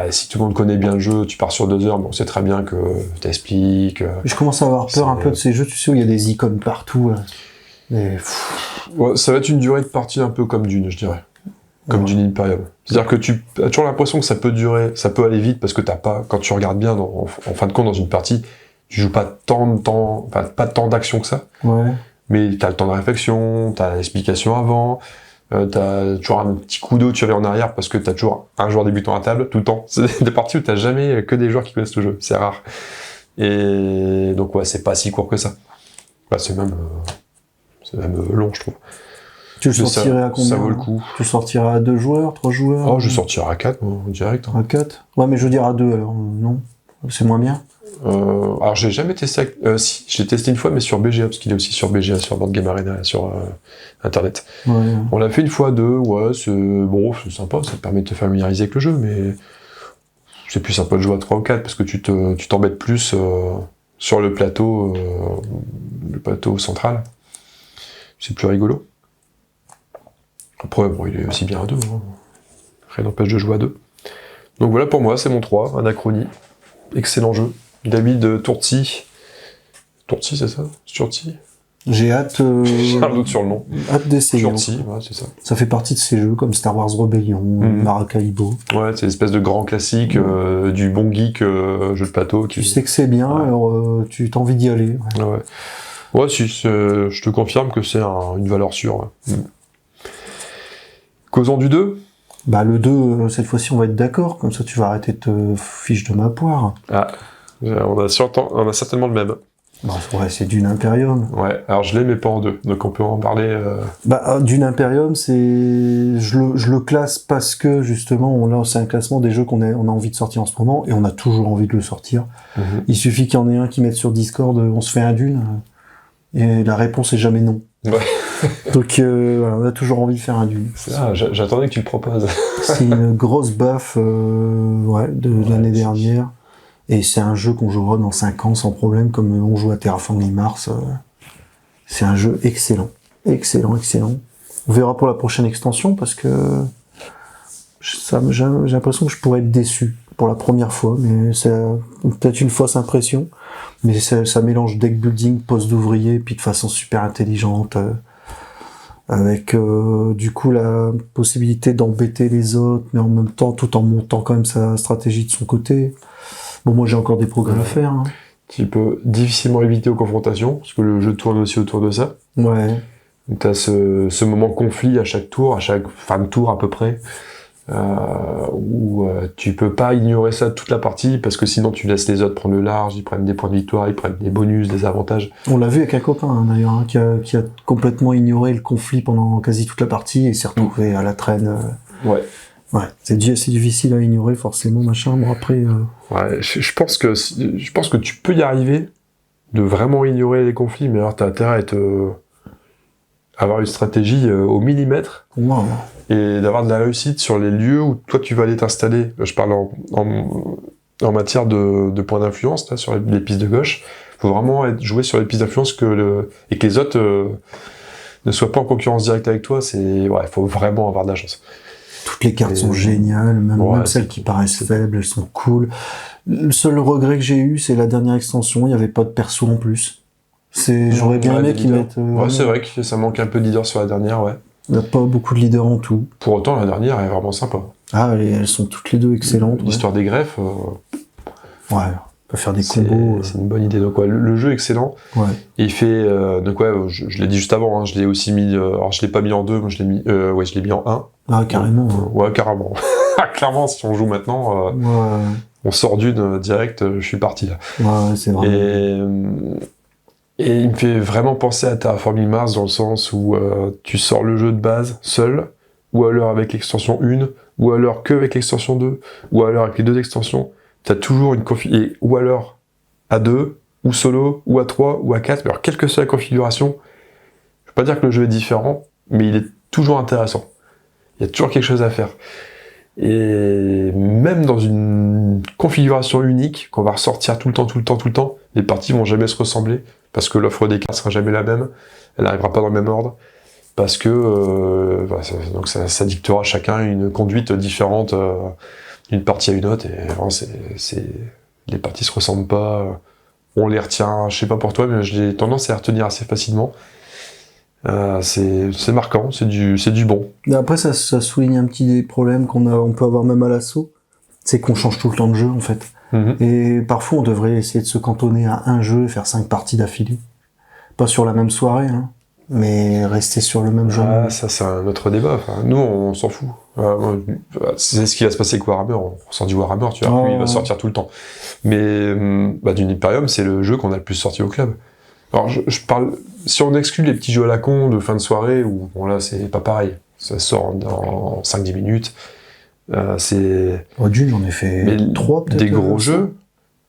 si tout le monde connaît bien le jeu, tu pars sur 2 heures, mais on sait très bien que t'expliques... Je commence à avoir peur un peu de ces jeux, tu sais, où il y a des icônes partout. Ouais, ça va être une durée de partie un peu comme Dune, je dirais. Comme Dune Imperium. C'est-à-dire que tu as toujours l'impression que ça peut aller vite, parce que quand tu regardes bien, en fin de compte, dans une partie, tu joues pas tant d'action que ça. Ouais. Mais t'as le temps de réflexion, t'as l'explication avant, t'as toujours un petit coup d'eau, tu vas en arrière, parce que t'as toujours un joueur débutant à table, tout le temps. C'est des parties où t'as jamais que des joueurs qui connaissent le jeu, c'est rare. Et donc ouais, c'est pas si court que ça. C'est même long, je trouve. Tu le sortirais à combien? Ça vaut le coup. Tu le sortirais à 2 joueurs, 3 joueurs? Oh, je sortirais à 4, moi, direct. À 4? Ouais, mais je veux dire à 2, alors, non? C'est moins bien? Alors, j'ai jamais testé si, j'ai testé une fois, mais sur BGA, parce qu'il est aussi sur BGA, sur Board Game Arena, sur Internet. Ouais. On l'a fait une fois, 2, ouais, c'est sympa, ça te permet de te familiariser avec le jeu, mais c'est plus sympa de jouer à 3 ou 4, parce que tu t'embêtes plus sur le plateau central. C'est plus rigolo. Après, il est aussi bien à 2, hein. Rien n'empêche de jouer à 2. Donc voilà, pour moi, c'est mon 3, Anachronie. Excellent jeu. David Turci. Turci, c'est ça? Turci? J'ai hâte... J'ai un doute sur le nom. Hâte d'essayer. Turci, ouais, c'est ça. Ça fait partie de ces jeux comme Star Wars Rebellion, Maracaibo. Ouais, c'est l'espèce de grand classique du bon geek jeu de plateau. Tu sais que c'est bien, alors tu t'as envie d'y aller. Ouais, si, je te confirme que c'est une valeur sûre. Ouais. Causons du 2. Bah le 2, cette fois-ci on va être d'accord, comme ça tu vas arrêter de te fiche de ma poire. Ah, on a certainement le même. Bah, ouais, c'est Dune Imperium. Ouais, alors je l'ai mais pas en 2, donc on peut en parler... Dune Imperium, je le classe parce que justement, là c'est un classement des jeux qu'on a envie de sortir en ce moment, et on a toujours envie de le sortir. Il suffit qu'il y en ait un qui mette sur Discord, on se fait un Dune, et la réponse est jamais non. Ouais. Donc voilà, on a toujours envie de faire un Dune. J'attendais que tu le proposes. C'est une grosse baffe de l'année dernière. Et c'est un jeu qu'on jouera dans 5 ans sans problème, comme on joue à Terraforming Mars. C'est un jeu excellent. Excellent. On verra pour la prochaine extension, parce que j'ai l'impression que je pourrais être déçu pour la première fois, mais c'est peut-être une fausse impression. Mais ça mélange deck building, poste d'ouvrier, puis de façon super intelligente, avec du coup la possibilité d'embêter les autres, mais en même temps, tout en montant quand même sa stratégie de son côté. Bon, moi j'ai encore des progrès à faire. Hein. Tu peux difficilement éviter aux confrontations, parce que le jeu tourne aussi autour de ça. Ouais. T'as ce moment conflit à chaque tour, à chaque fin de tour à peu près, où tu peux pas ignorer ça toute la partie, parce que sinon tu laisses les autres prendre le large, ils prennent des points de victoire, ils prennent des bonus, des avantages. On l'a vu avec un copain d'ailleurs, qui a complètement ignoré le conflit pendant quasi toute la partie et s'est retrouvé à la traîne. Ouais. Ouais, c'est difficile à ignorer forcément, machin. Bon après. Ouais, je pense que tu peux y arriver, de vraiment ignorer les conflits, mais alors t'as intérêt à avoir une stratégie au millimètre. Wow. Et d'avoir de la réussite sur les lieux où toi tu vas aller t'installer. Je parle en matière de points d'influence, là, sur les pistes de gauche. Faut vraiment jouer sur les pistes d'influence et que les autres ne soient pas en concurrence directe avec toi. Faut vraiment avoir de la chance. Toutes les cartes sont géniales, même celles qui paraissent faibles, elles sont cool. Le seul regret que j'ai eu, c'est la dernière extension, il n'y avait pas de perso en plus. J'aurais bien aimé qu'ils mettent... c'est vrai que ça manque un peu de leader sur la dernière, ouais. Il n'y a pas beaucoup de leaders en tout. Pour autant, la dernière est vraiment sympa. Ah, elles sont toutes les deux excellentes. L'histoire des greffes... Ouais, on peut faire des combos. C'est une bonne idée. Donc, le jeu est excellent. Ouais. Et il fait... donc, je l'ai dit juste avant, hein, je l'ai aussi mis... alors, je l'ai pas mis en 2, moi, je l'ai mis en 1. Ah, carrément. Ouais, carrément. Clairement, si on joue maintenant, on sort d'une direct, je suis parti, là. Ouais, c'est vrai. Et il me fait vraiment penser à Terraforming Mars, dans le sens où tu sors le jeu de base seul, ou alors avec l'extension 1, ou alors que avec l'extension 2, ou alors avec les deux extensions, tu as toujours une configuration, ou alors à 2, ou solo, ou à 3, ou à 4, alors quelle que soit la configuration, je veux pas dire que le jeu est différent, mais il est toujours intéressant. Il y a toujours quelque chose à faire. Et même dans une configuration unique, qu'on va ressortir tout le temps, les parties vont jamais se ressembler, parce que l'offre des cartes sera jamais la même, elle n'arrivera pas dans le même ordre, parce que donc ça dictera chacun une conduite différente d'une partie à une autre, et vraiment, les parties se ressemblent pas, on les retient, je sais pas pour toi, mais j'ai tendance à les retenir assez facilement. C'est marquant, c'est du bon. Mais après, ça souligne un petit des problèmes on peut avoir même à l'assaut. C'est qu'on change tout le temps de jeu, en fait. Et parfois, on devrait essayer de se cantonner à un jeu et faire 5 parties d'affilée. Pas sur la même soirée, hein, mais rester sur le même jeu. Ça, c'est un autre débat. Enfin, nous, on s'en fout. C'est ce qui va se passer avec Warhammer. On sort du Warhammer, tu vois. Lui, il va sortir tout le temps. Mais du Imperium, c'est le jeu qu'on a le plus sorti au club. Alors, je parle, si on exclut les petits jeux à la con de fin de soirée, où, bon là, c'est pas pareil. Ça sort en 5-10 minutes. Dune, j'en ai fait 3, peut-être. Des gros jeux,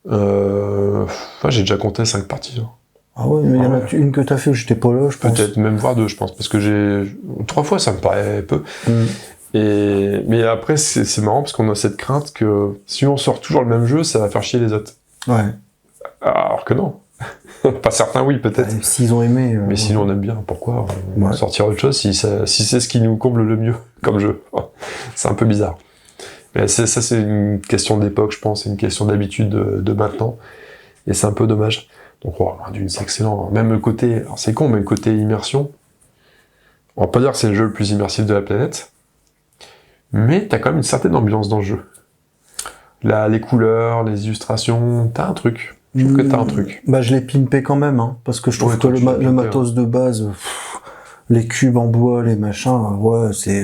j'ai déjà compté 5 parties. Hein. Ah ouais, mais il y en a une que t'as fait où j'étais pas là, je pense. Peut-être même voir 2, je pense, parce que 3 fois, ça me paraît peu. Mais après, c'est marrant, parce qu'on a cette crainte que si on sort toujours le même jeu, ça va faire chier les autres. Ouais. Alors que non. Pas certains, oui, peut-être. S'ils ont aimé. Mais sinon, on aime bien. Pourquoi sortir autre chose si c'est ce qui nous comble le mieux comme jeu? C'est un peu bizarre. Mais ça, c'est une question d'époque, je pense. C'est une question d'habitude de maintenant. Et c'est un peu dommage. Donc, Dune, c'est excellent. Même le côté, alors c'est con, mais le côté immersion, on va pas dire que c'est le jeu le plus immersif de la planète, mais t'as quand même une certaine ambiance dans le jeu. Là, les couleurs, les illustrations, t'as un truc. Je trouve que t'as un truc. Je l'ai pimpé quand même, hein, parce que je trouve que le matos de base, les cubes en bois, les machins,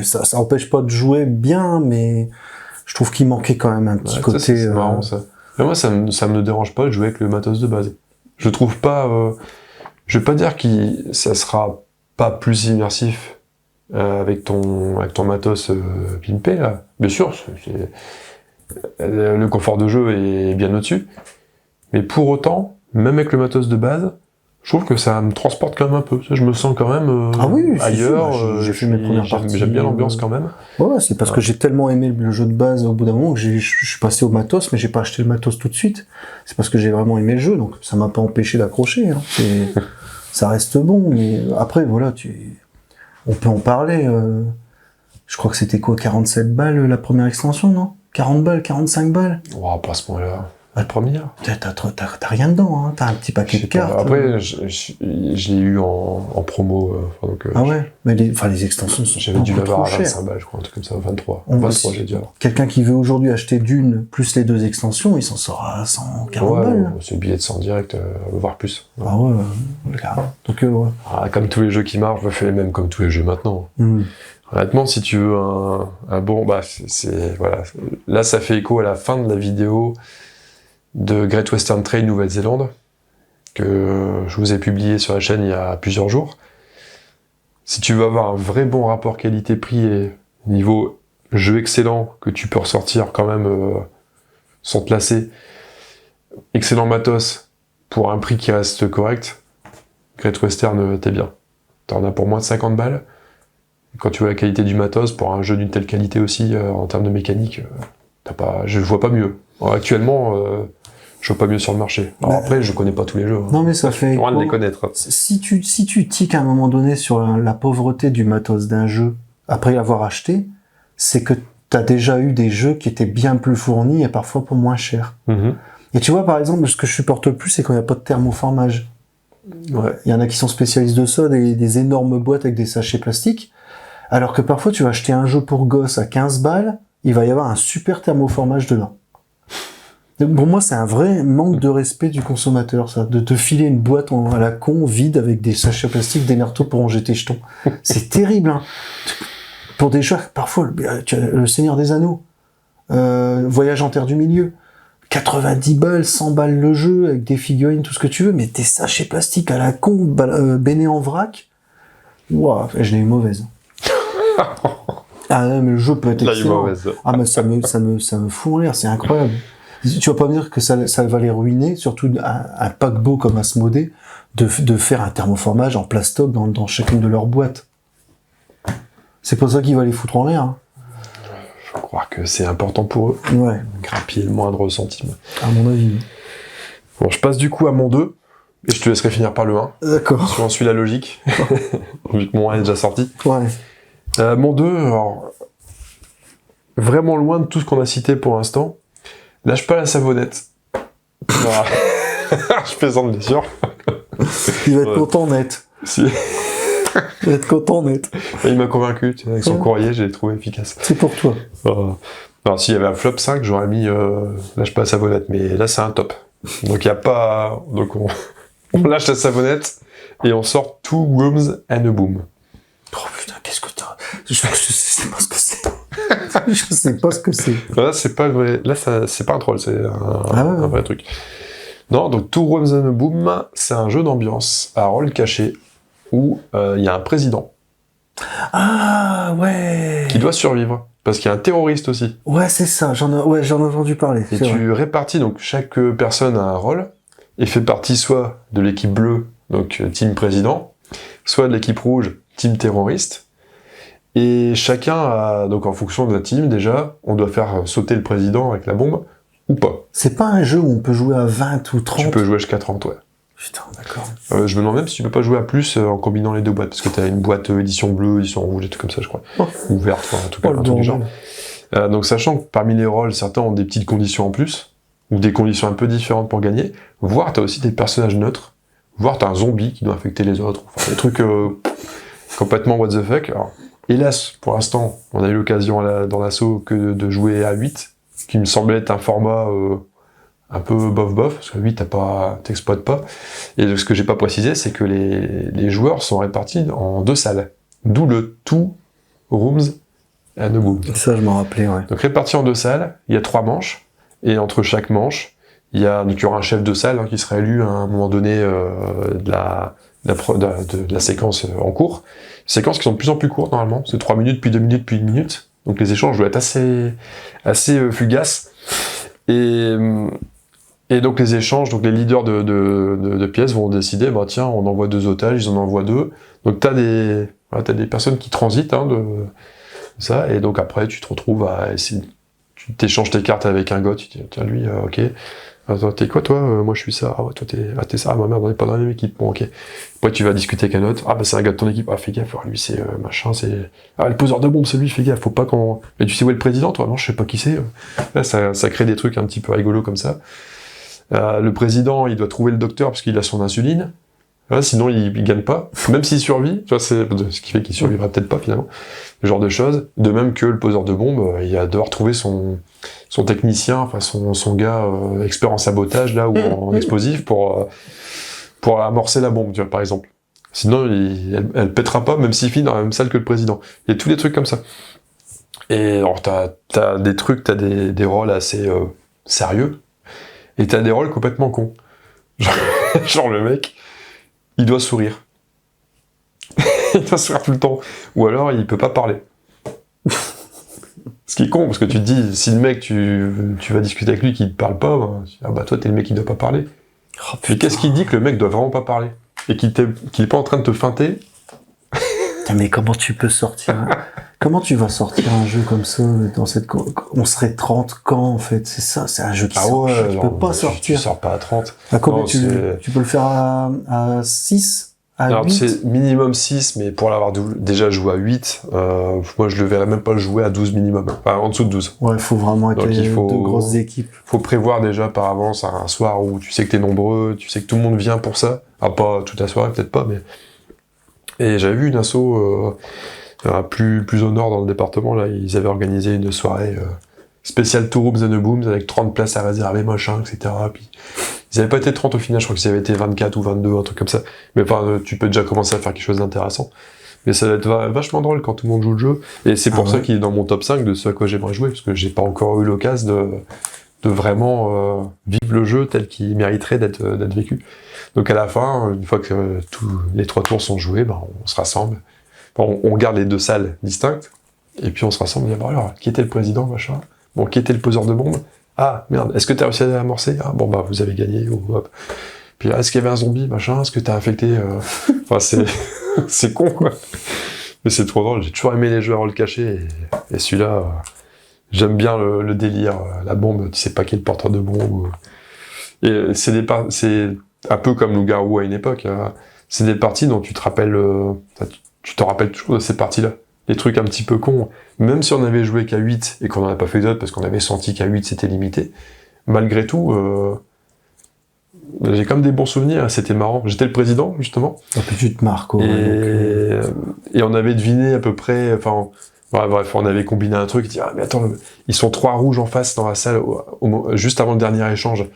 ça empêche pas de jouer bien, mais je trouve qu'il manquait quand même un petit côté. C'est marrant, ça. Mais moi, ça me dérange pas de jouer avec le matos de base. Je trouve pas, je vais pas dire que ça sera pas plus immersif avec ton matos pimpé, là. Bien sûr, le confort de jeu est bien au-dessus. Mais pour autant, même avec le matos de base, je trouve que ça me transporte quand même un peu. Je me sens quand même ailleurs. J'ai fait mes premières parties. J'aime bien l'ambiance quand même. Ouais, c'est parce que j'ai tellement aimé le jeu de base au bout d'un moment que je suis passé au matos, mais j'ai pas acheté le matos tout de suite. C'est parce que j'ai vraiment aimé le jeu, donc ça m'a pas empêché d'accrocher. Hein. Ça reste bon, mais après, voilà, on peut en parler. Je crois que c'était quoi, 47 balles la première extension, non? 40 balles, 45 balles? Oh, pas à ce point-là. La première. T'as rien dedans, hein. T'as un petit paquet de cartes. Après, je l'ai eu en promo. Ah ouais? Mais les extensions sont j'avais dû l'avoir à 25 cher. balles, je crois, un truc comme ça, 23. 23, j'ai dû avoir. Quelqu'un qui veut aujourd'hui acheter Dune plus les 2 extensions, il s'en sort à 140 balles. C'est le billet de 100 direct, voire plus. Ah ouais, carrément. Donc, ouais. Comme tous les jeux qui marchent, je fais même comme tous les jeux maintenant. Honnêtement, si tu veux un bon, voilà. Là, ça fait écho à la fin de la vidéo de Great Western Trail Nouvelle-Zélande, que je vous ai publié sur la chaîne il y a plusieurs jours. Si tu veux avoir un vrai bon rapport qualité-prix et niveau jeu excellent, que tu peux ressortir quand même sans te lasser, excellent matos, pour un prix qui reste correct, Great Western, t'es bien. T'en as pour moins de 50 balles. Quand tu vois la qualité du matos, pour un jeu d'une telle qualité aussi, en termes de mécanique, je vois pas mieux. Alors, actuellement, je vois pas mieux sur le marché. Alors après, je connais pas tous les jeux. Non, mais ça fait... loin de les connaître. Si tu tiques à un moment donné sur la pauvreté du matos d'un jeu, après l'avoir acheté, c'est que t'as déjà eu des jeux qui étaient bien plus fournis et parfois pour moins cher. Et tu vois, par exemple, ce que je supporte le plus, c'est quand il n'y a pas de thermoformage. Ouais. Il y en a qui sont spécialistes de ça, des énormes boîtes avec des sachets plastiques, alors que parfois tu vas acheter un jeu pour gosse à 15 balles, il va y avoir un super thermoformage dedans. Donc pour moi, c'est un vrai manque de respect du consommateur, ça, de te filer une boîte à la con, vide, avec des sachets plastiques, des merteaux pour ranger tes jetons. C'est terrible, hein. Pour des jeux, parfois, tu as le Seigneur des Anneaux, Voyage en Terre du Milieu, 90 balles, 100 balles le jeu, avec des figurines, tout ce que tu veux, mais des sachets plastiques à la con, béné en vrac, ouah, je l'ai eu mauvaise. Ah non, mais le jeu peut être Là, il est excellent. mauvaise. Ah, mais ça me fout en l'air, c'est incroyable. Tu vas pas me dire que ça va les ruiner, surtout un paquebot comme Asmodée, de faire un thermoformage en plastoc dans chacune de leurs boîtes. C'est pas ça qui va les foutre en l'air. Hein. Je crois que c'est important pour eux. Ouais, Grappiller le moindre centime. à mon avis. Bon, je passe du coup à mon 2, et je te laisserai finir par le 1. D'accord. Si on suit la logique, vu que mon 1 est déjà sorti. Ouais. Mon 2, alors, vraiment loin de tout ce qu'on a cité pour l'instant. Lâche pas la savonnette. Voilà. Je plaisante bien sûr. Il va être Ouais. content net. Si. Il va être content net. Il m'a convaincu, tu sais, avec son Ouais. courrier, je l'ai trouvé efficace. C'est pour toi. Alors, s'il y avait un flop 5, j'aurais mis lâche pas la savonnette, mais là c'est un top. Donc il y a pas. Donc on lâche la savonnette et on sort Two Rooms and a Boom. Oh putain, qu'est-ce que t'as... Je sais pas ce que c'est. Je sais pas ce que c'est. Là c'est pas vrai. Là c'est pas un troll, c'est un vrai truc. Non, donc Two Rooms and a Boom, c'est un jeu d'ambiance à rôle caché où il y a un président Ah ouais. qui doit survivre. Parce qu'il y a un terroriste aussi. Ouais, c'est ça. J'en ai entendu parler. Et c'est vrai. tu répartis, donc chaque personne a un rôle, et fait partie soit de l'équipe bleue, donc team président, soit de l'équipe rouge, team terroriste. Et chacun a, donc en fonction de la team déjà, on doit faire sauter le président avec la bombe, ou pas. C'est pas un jeu où on peut jouer à 20 ou 30. Tu peux jouer jusqu'à 30, ouais. Putain, d'accord. Je me demande même si tu peux pas jouer à plus en combinant les deux boîtes, parce que t'as une boîte édition bleue, édition rouge, et tout comme ça, je crois. Oh. Ouverte, enfin, en tout cas, Oh, le un truc du genre. bordel. Donc sachant que parmi les rôles, certains ont des petites conditions en plus, ou des conditions un peu différentes pour gagner, voire t'as aussi des personnages neutres, voire t'as un zombie qui doit infecter les autres, enfin des trucs complètement what the fuck. Alors, hélas, pour l'instant, on a eu l'occasion dans l'assaut que de jouer à 8, qui me semblait être un format un peu bof-bof, parce qu'à 8 t'exploites pas. Et ce que j'ai pas précisé, c'est que les joueurs sont répartis en 2 salles, d'où le Two Rooms and a Boom. Ça, je m'en rappelais, ouais. Donc répartis en 2 salles, il y a 3 manches, et entre chaque manche, il y aura un chef de salle qui sera élu à un moment donné de la séquence en cours. Séquences qui sont de plus en plus courtes normalement, c'est 3 minutes, puis 2 minutes, puis 1 minute. Donc les échanges doivent être assez fugaces. Et donc les échanges, donc les leaders de pièces vont décider, bah tiens, on envoie 2 otages, ils en envoient 2. Donc t'as des personnes qui transitent de ça, et donc après tu te retrouves à essayer, tu t'échanges tes cartes avec un gars, tu dis tiens lui, ok, attends, t'es quoi toi, moi je suis ça, ah ouais toi t'es ça, ah ma merde on est pas dans la même équipe, bon ok. Après tu vas discuter avec un autre, ah bah c'est un gars de ton équipe, ah fais gaffe, alors, lui c'est machin, c'est... Ah le poseur de bombe c'est lui, fais gaffe, faut pas qu'on... Mais tu sais où est le président toi? Non je sais pas qui c'est. Là ça crée des trucs un petit peu rigolos comme ça. Le président il doit trouver le docteur parce qu'il a son insuline. Voilà, sinon il gagne pas, même s'il survit, tu vois, c'est ce qui fait qu'il survivra peut-être pas finalement, ce genre de choses. De même que le poseur de bombe, il va devoir trouver son technicien, enfin son gars expert en sabotage là ou en explosif pour amorcer la bombe, tu vois, par exemple. Sinon elle pètera pas, même s'il finit dans la même salle que le président. Il y a tous des trucs comme ça. Et alors t'as des trucs, t'as des rôles assez sérieux, et t'as des rôles complètement cons. Genre le mec, il doit sourire. Il doit sourire tout le temps. Ou alors, il peut pas parler. Ce qui est con, parce que tu te dis, si le mec, tu vas discuter avec lui, qu'il te parle pas, bah toi, t'es le mec qui doit pas parler. Oh, Mais qu'est-ce qu'il dit que le mec doit vraiment pas parler? Et qu'il est pas en train de te feinter? Putain, mais comment tu peux sortir Comment tu vas sortir un jeu comme ça dans cette... On serait 30 quand, en fait? C'est ça, c'est un jeu qui sort. Tu peux pas sortir. Tu sors pas à 30. À combien Non, tu peux le faire à 6? À Alors 8? c'est minimum 6, mais pour l'avoir déjà joué à 8, moi je le verrais même pas le jouer à 12 minimum. Enfin, en dessous de 12. Ouais, il faut vraiment être Donc, il faut... de grosses équipes. Faut prévoir déjà par avance un soir où tu sais que t'es nombreux, tu sais que tout le monde vient pour ça. Ah, pas toute la soirée, peut-être pas, mais... Et j'avais vu une asso plus au nord dans le département, là, ils avaient organisé une soirée spéciale Two Rooms and a Booms avec 30 places à réserver, machin, etc. Puis, ils avaient pas été 30 au final, je crois qu'ils avaient été 24 ou 22, un truc comme ça. Mais enfin, tu peux déjà commencer à faire quelque chose d'intéressant. Mais ça va être vachement drôle quand tout le monde joue le jeu. Et c'est pour ça qu'il est dans mon top 5 de ce à quoi j'aimerais jouer, parce que j'ai pas encore eu l'occasion de vraiment vivre le jeu tel qu'il mériterait d'être vécu. Donc à la fin, une fois que tous les 3 tours sont joués, on se rassemble. On garde les 2 salles distinctes, Et puis on se rassemble, on dit, bon alors, qui était le président, machin? Bon, qui était le poseur de bombe? Ah, merde, est-ce que t'as réussi à amorcer? Ah, bon, bah, vous avez gagné, ou hop. Puis est-ce qu'il y avait un zombie, machin? Est-ce que t'as infecté? Enfin, c'est con, quoi. Mais c'est trop drôle, j'ai toujours aimé les jeux à rôle caché, et celui-là, j'aime bien le délire, la bombe, tu sais pas qui est le porteur de bombe. Et c'est un peu comme Loup-Garou à une époque, hein. C'est des parties dont tu te rappelles, tu te rappelles toujours de ces parties-là. Des trucs un petit peu cons. Même si on avait joué qu'à 8 et qu'on n'en a pas fait d'autres parce qu'on avait senti qu'à 8 c'était limité, malgré tout, j'ai comme des bons souvenirs, c'était marrant. J'étais le président, justement. Et puis tu te marques, et on avait deviné à peu près, enfin, bref, on avait combiné un truc, et dit, ah, mais attends, ils sont 3 rouges en face dans la salle, juste avant le dernier échange.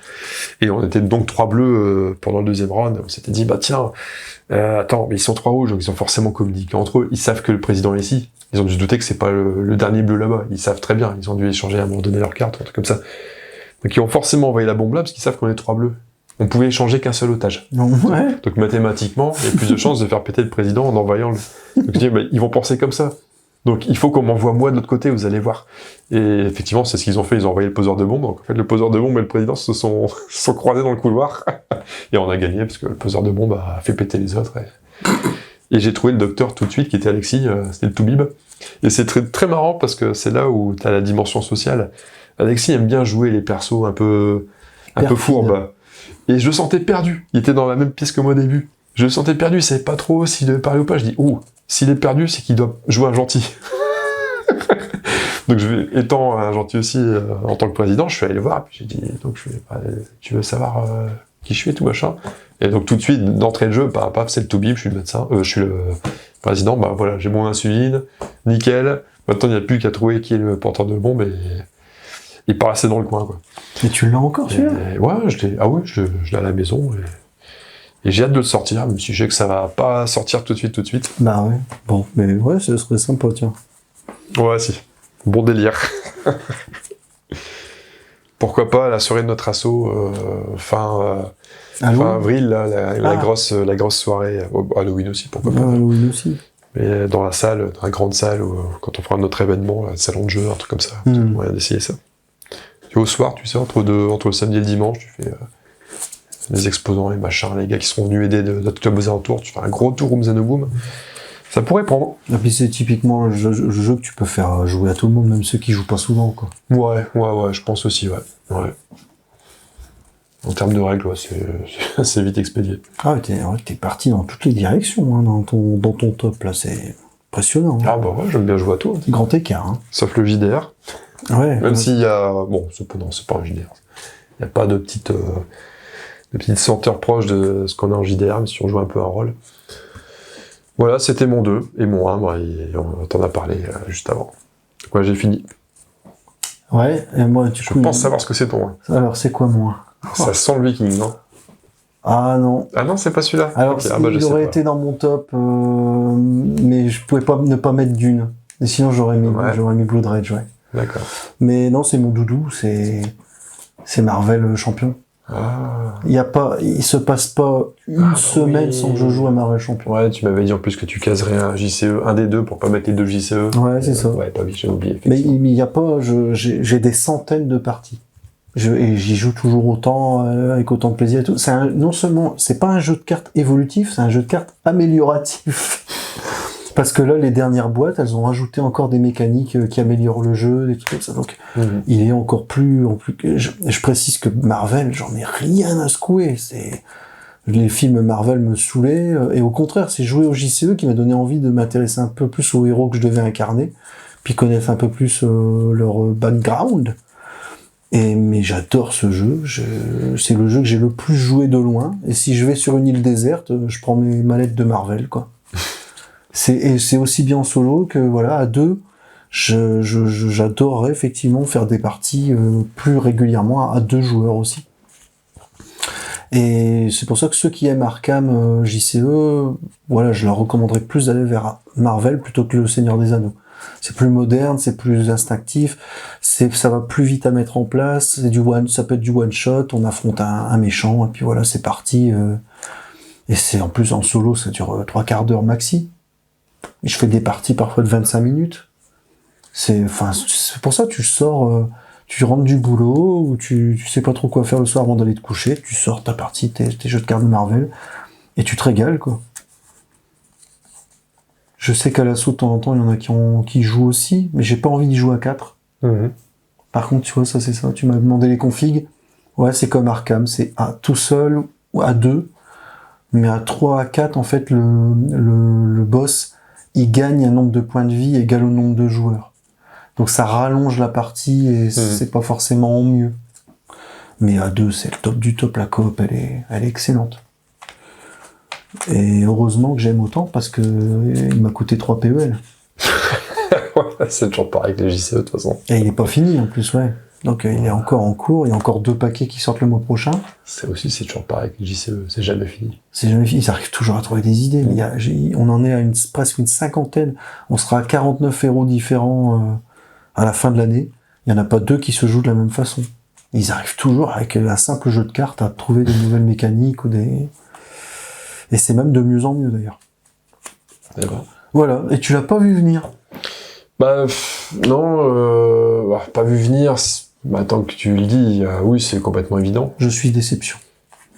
Et on était donc 3 bleus pendant le deuxième round. On s'était dit, bah tiens, attends, mais ils sont 3 rouges, donc ils ont forcément communiqué entre eux. Ils savent que le président est ici. Ils ont dû se douter que c'est pas le dernier bleu là-bas. Ils savent très bien. Ils ont dû échanger à un moment donné leur carte, un truc comme ça. Donc ils ont forcément envoyé la bombe là, parce qu'ils savent qu'on est 3 bleus. On pouvait échanger qu'un seul otage. Ouais. Donc mathématiquement, il y a plus de chances de faire péter le président en envoyant le... Donc je dis, bah, ils vont penser comme ça. Donc il faut qu'on m'envoie moi de l'autre côté, vous allez voir. Et effectivement, c'est ce qu'ils ont fait, ils ont envoyé le poseur de bombe. Donc en fait, le poseur de bombe et le président se sont croisés dans le couloir. Et on a gagné, parce que le poseur de bombe a fait péter les autres. Et j'ai trouvé le docteur tout de suite, qui était Alexis, c'était le Toubib. Et c'est très, très marrant, parce que c'est là où t'as la dimension sociale. Alexis aime bien jouer les persos un peu fourbes. Et je le sentais perdu. Il était dans la même pièce que moi au début. Je le sentais perdu, il savait pas trop s'il devait parler ou pas. Je dis, s'il est perdu, c'est qu'il doit jouer un gentil. Donc étant un gentil aussi en tant que président, je suis allé le voir, puis j'ai dit, donc tu veux savoir qui je suis et tout machin. Et donc tout de suite, d'entrée de jeu, paf, c'est le Toubib, je suis le médecin, je suis le président, bah voilà, j'ai mon insuline, nickel. Maintenant il n'y a plus qu'à trouver qui est le porteur de bombe et il part assez dans le coin, quoi. Et tu l'as encore, celui-là? Ouais, je l'ai à la maison. Et j'ai hâte de le sortir, même si je sais que ça va pas sortir tout de suite. Bah ouais. Bon, mais ouais, ce serait sympa, tiens. Ouais, si. Bon délire. Pourquoi pas la soirée de notre assaut, fin avril, là, la grosse soirée, Halloween aussi, pourquoi pas. Halloween aussi. Mais dans la salle, dans la grande salle, quand on fera notre événement, le salon de jeu, un truc comme ça. Moyen d'essayer ça. Et au soir, tu sais, entre le samedi et le dimanche, tu fais les exposants, les machins, les gars qui seront venus aider d'autres clubs aux alentours, tu fais un gros tour Rooms and a Boom. Ça pourrait prendre. Et puis c'est typiquement le jeu que tu peux faire jouer à tout le monde, même ceux qui jouent pas souvent, quoi. Ouais, je pense aussi, ouais. En termes de règles, ouais, c'est vite expédié. Ah ouais, t'es parti dans toutes les directions, hein, dans ton top, là, c'est impressionnant. Hein. Ah bah ouais, j'aime bien jouer à tout. Grand écart, hein. Sauf le JDR. Ouais. Même s'il y a... Bon, c'est pas un JDR. Il n'y a pas de petites senteurs proches de ce qu'on a en JDR, mais si on joue un peu un rôle. Voilà, c'était mon 2. Et mon 1, on t'en a parlé juste avant. Ouais, j'ai fini. Ouais, et moi, Je pense savoir ce que c'est ton 1. Alors, c'est quoi, moi? Ça sent le Viking, non? Ah non. Ah non, c'est pas celui-là? Alors, okay. Il aurait été dans mon top, mais je pouvais pas ne pas mettre Dune. Et sinon, j'aurais mis Blood Rage, ouais. D'accord. Mais non, c'est mon doudou, c'est Marvel champion. Ah. Il se passe pas une semaine sans que je joue à Marvel champion. Ouais, tu m'avais dit en plus que tu caserais un JCE, un des deux pour pas mettre les deux JCE. Ouais, c'est ça. Ouais, bah oui, j'ai oublié. Mais il y a pas, j'ai des centaines de parties. Et j'y joue toujours autant, avec autant de plaisir et tout. Non seulement, c'est pas un jeu de cartes évolutif, c'est un jeu de cartes amélioratif. Parce que là, les dernières boîtes, elles ont rajouté encore des mécaniques qui améliorent le jeu, des trucs comme ça. Donc, il est encore plus... Je précise que Marvel, j'en ai rien à secouer. Les films Marvel me saoulaient. Et au contraire, c'est jouer au JCE qui m'a donné envie de m'intéresser un peu plus aux héros que je devais incarner, puis connaître un peu plus leur background. Mais j'adore ce jeu. C'est le jeu que j'ai le plus joué de loin. Et si je vais sur une île déserte, je prends mes mallettes de Marvel, quoi. C'est aussi bien en solo que voilà, à deux, j'adorerais effectivement faire des parties plus régulièrement à 2 joueurs aussi. Et c'est pour ça que ceux qui aiment Arkham JCE, voilà, je leur recommanderais plus d'aller vers Marvel plutôt que le Seigneur des Anneaux. C'est plus moderne, c'est plus instinctif, ça va plus vite à mettre en place, ça peut être du one shot, on affronte un méchant, et puis voilà, c'est parti. Et c'est en plus en solo, ça dure 3/4 d'heure maxi. Je fais des parties parfois de 25 minutes. C'est pour ça que tu sors, tu rentres du boulot, ou tu sais pas trop quoi faire le soir avant d'aller te coucher, tu sors ta partie, tes jeux de cartes de Marvel, et tu te régales, quoi. Je sais qu'à l'assaut, de temps en temps, il y en a qui jouent aussi, mais j'ai pas envie d'y jouer à 4. Par contre, tu vois, ça c'est ça, tu m'as demandé les configs. Ouais, c'est comme Arkham, c'est tout seul ou à 2, mais à 3, à 4, en fait, le boss, il gagne un nombre de points de vie égal au nombre de joueurs. Donc ça rallonge la partie et c'est pas forcément mieux. Mais à 2, c'est le top du top, la coop, elle est excellente. Et heureusement que j'aime autant parce que il m'a coûté 3 PEL. C'est toujours pareil avec les JCE de toute façon. Et il est pas fini en plus, ouais. Donc il est encore en cours, il y a encore 2 paquets qui sortent le mois prochain. C'est toujours pareil avec les JCE, c'est jamais fini. C'est jamais fini, ils arrivent toujours à trouver des idées. Mais on en est à presque une cinquantaine. On sera à 49 héros différents à la fin de l'année. Il y en a pas 2 qui se jouent de la même façon. Ils arrivent toujours avec un simple jeu de cartes à trouver des nouvelles mécaniques et c'est même de mieux en mieux d'ailleurs. D'accord. Voilà, et tu l'as pas vu venir? Bah non, pas vu venir. Tant que tu le dis, oui, c'est complètement évident. Je suis déception.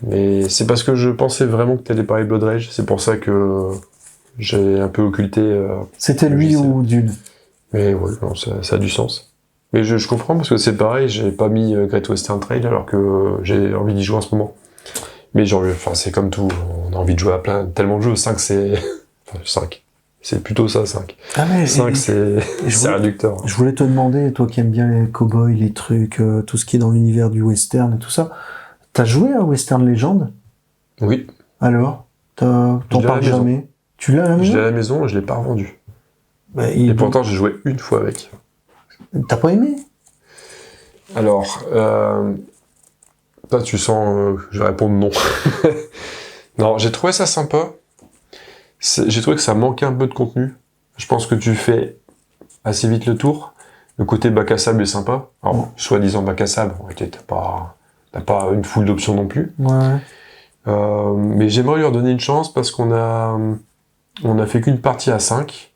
Mais c'est parce que je pensais vraiment que t'allais parler de Blood Rage. C'est pour ça que j'ai un peu occulté. C'était lui ou Dune? Mais ouais, non, ça a du sens. Mais je comprends parce que c'est pareil, j'ai pas mis Great Western Trail alors que j'ai envie d'y jouer en ce moment. Mais genre, c'est comme tout, on a envie de jouer à tellement de jeux. 5 c'est... 5. C'est plutôt ça, 5. Ah mais 5 c'est réducteur. Je voulais te demander, toi qui aimes bien les cowboys, les trucs, tout ce qui est dans l'univers du western et tout ça, t'as joué à Western Legend? Oui. Alors? T'en parles jamais? Tu l'as à la maison? Je l'ai à la maison et je l'ai pas revendu. Bah, et pourtant j'ai joué une fois avec. T'as pas aimé? Alors, toi tu sens que je vais répondre non. Non, j'ai trouvé ça sympa. J'ai trouvé que ça manquait un peu de contenu. Je pense que tu fais assez vite le tour. Le côté bac à sable est sympa. Alors, soi-disant bac à sable, t'as pas une foule d'options non plus. Ouais. Mais j'aimerais lui redonner une chance parce qu'on a fait qu'une partie à 5.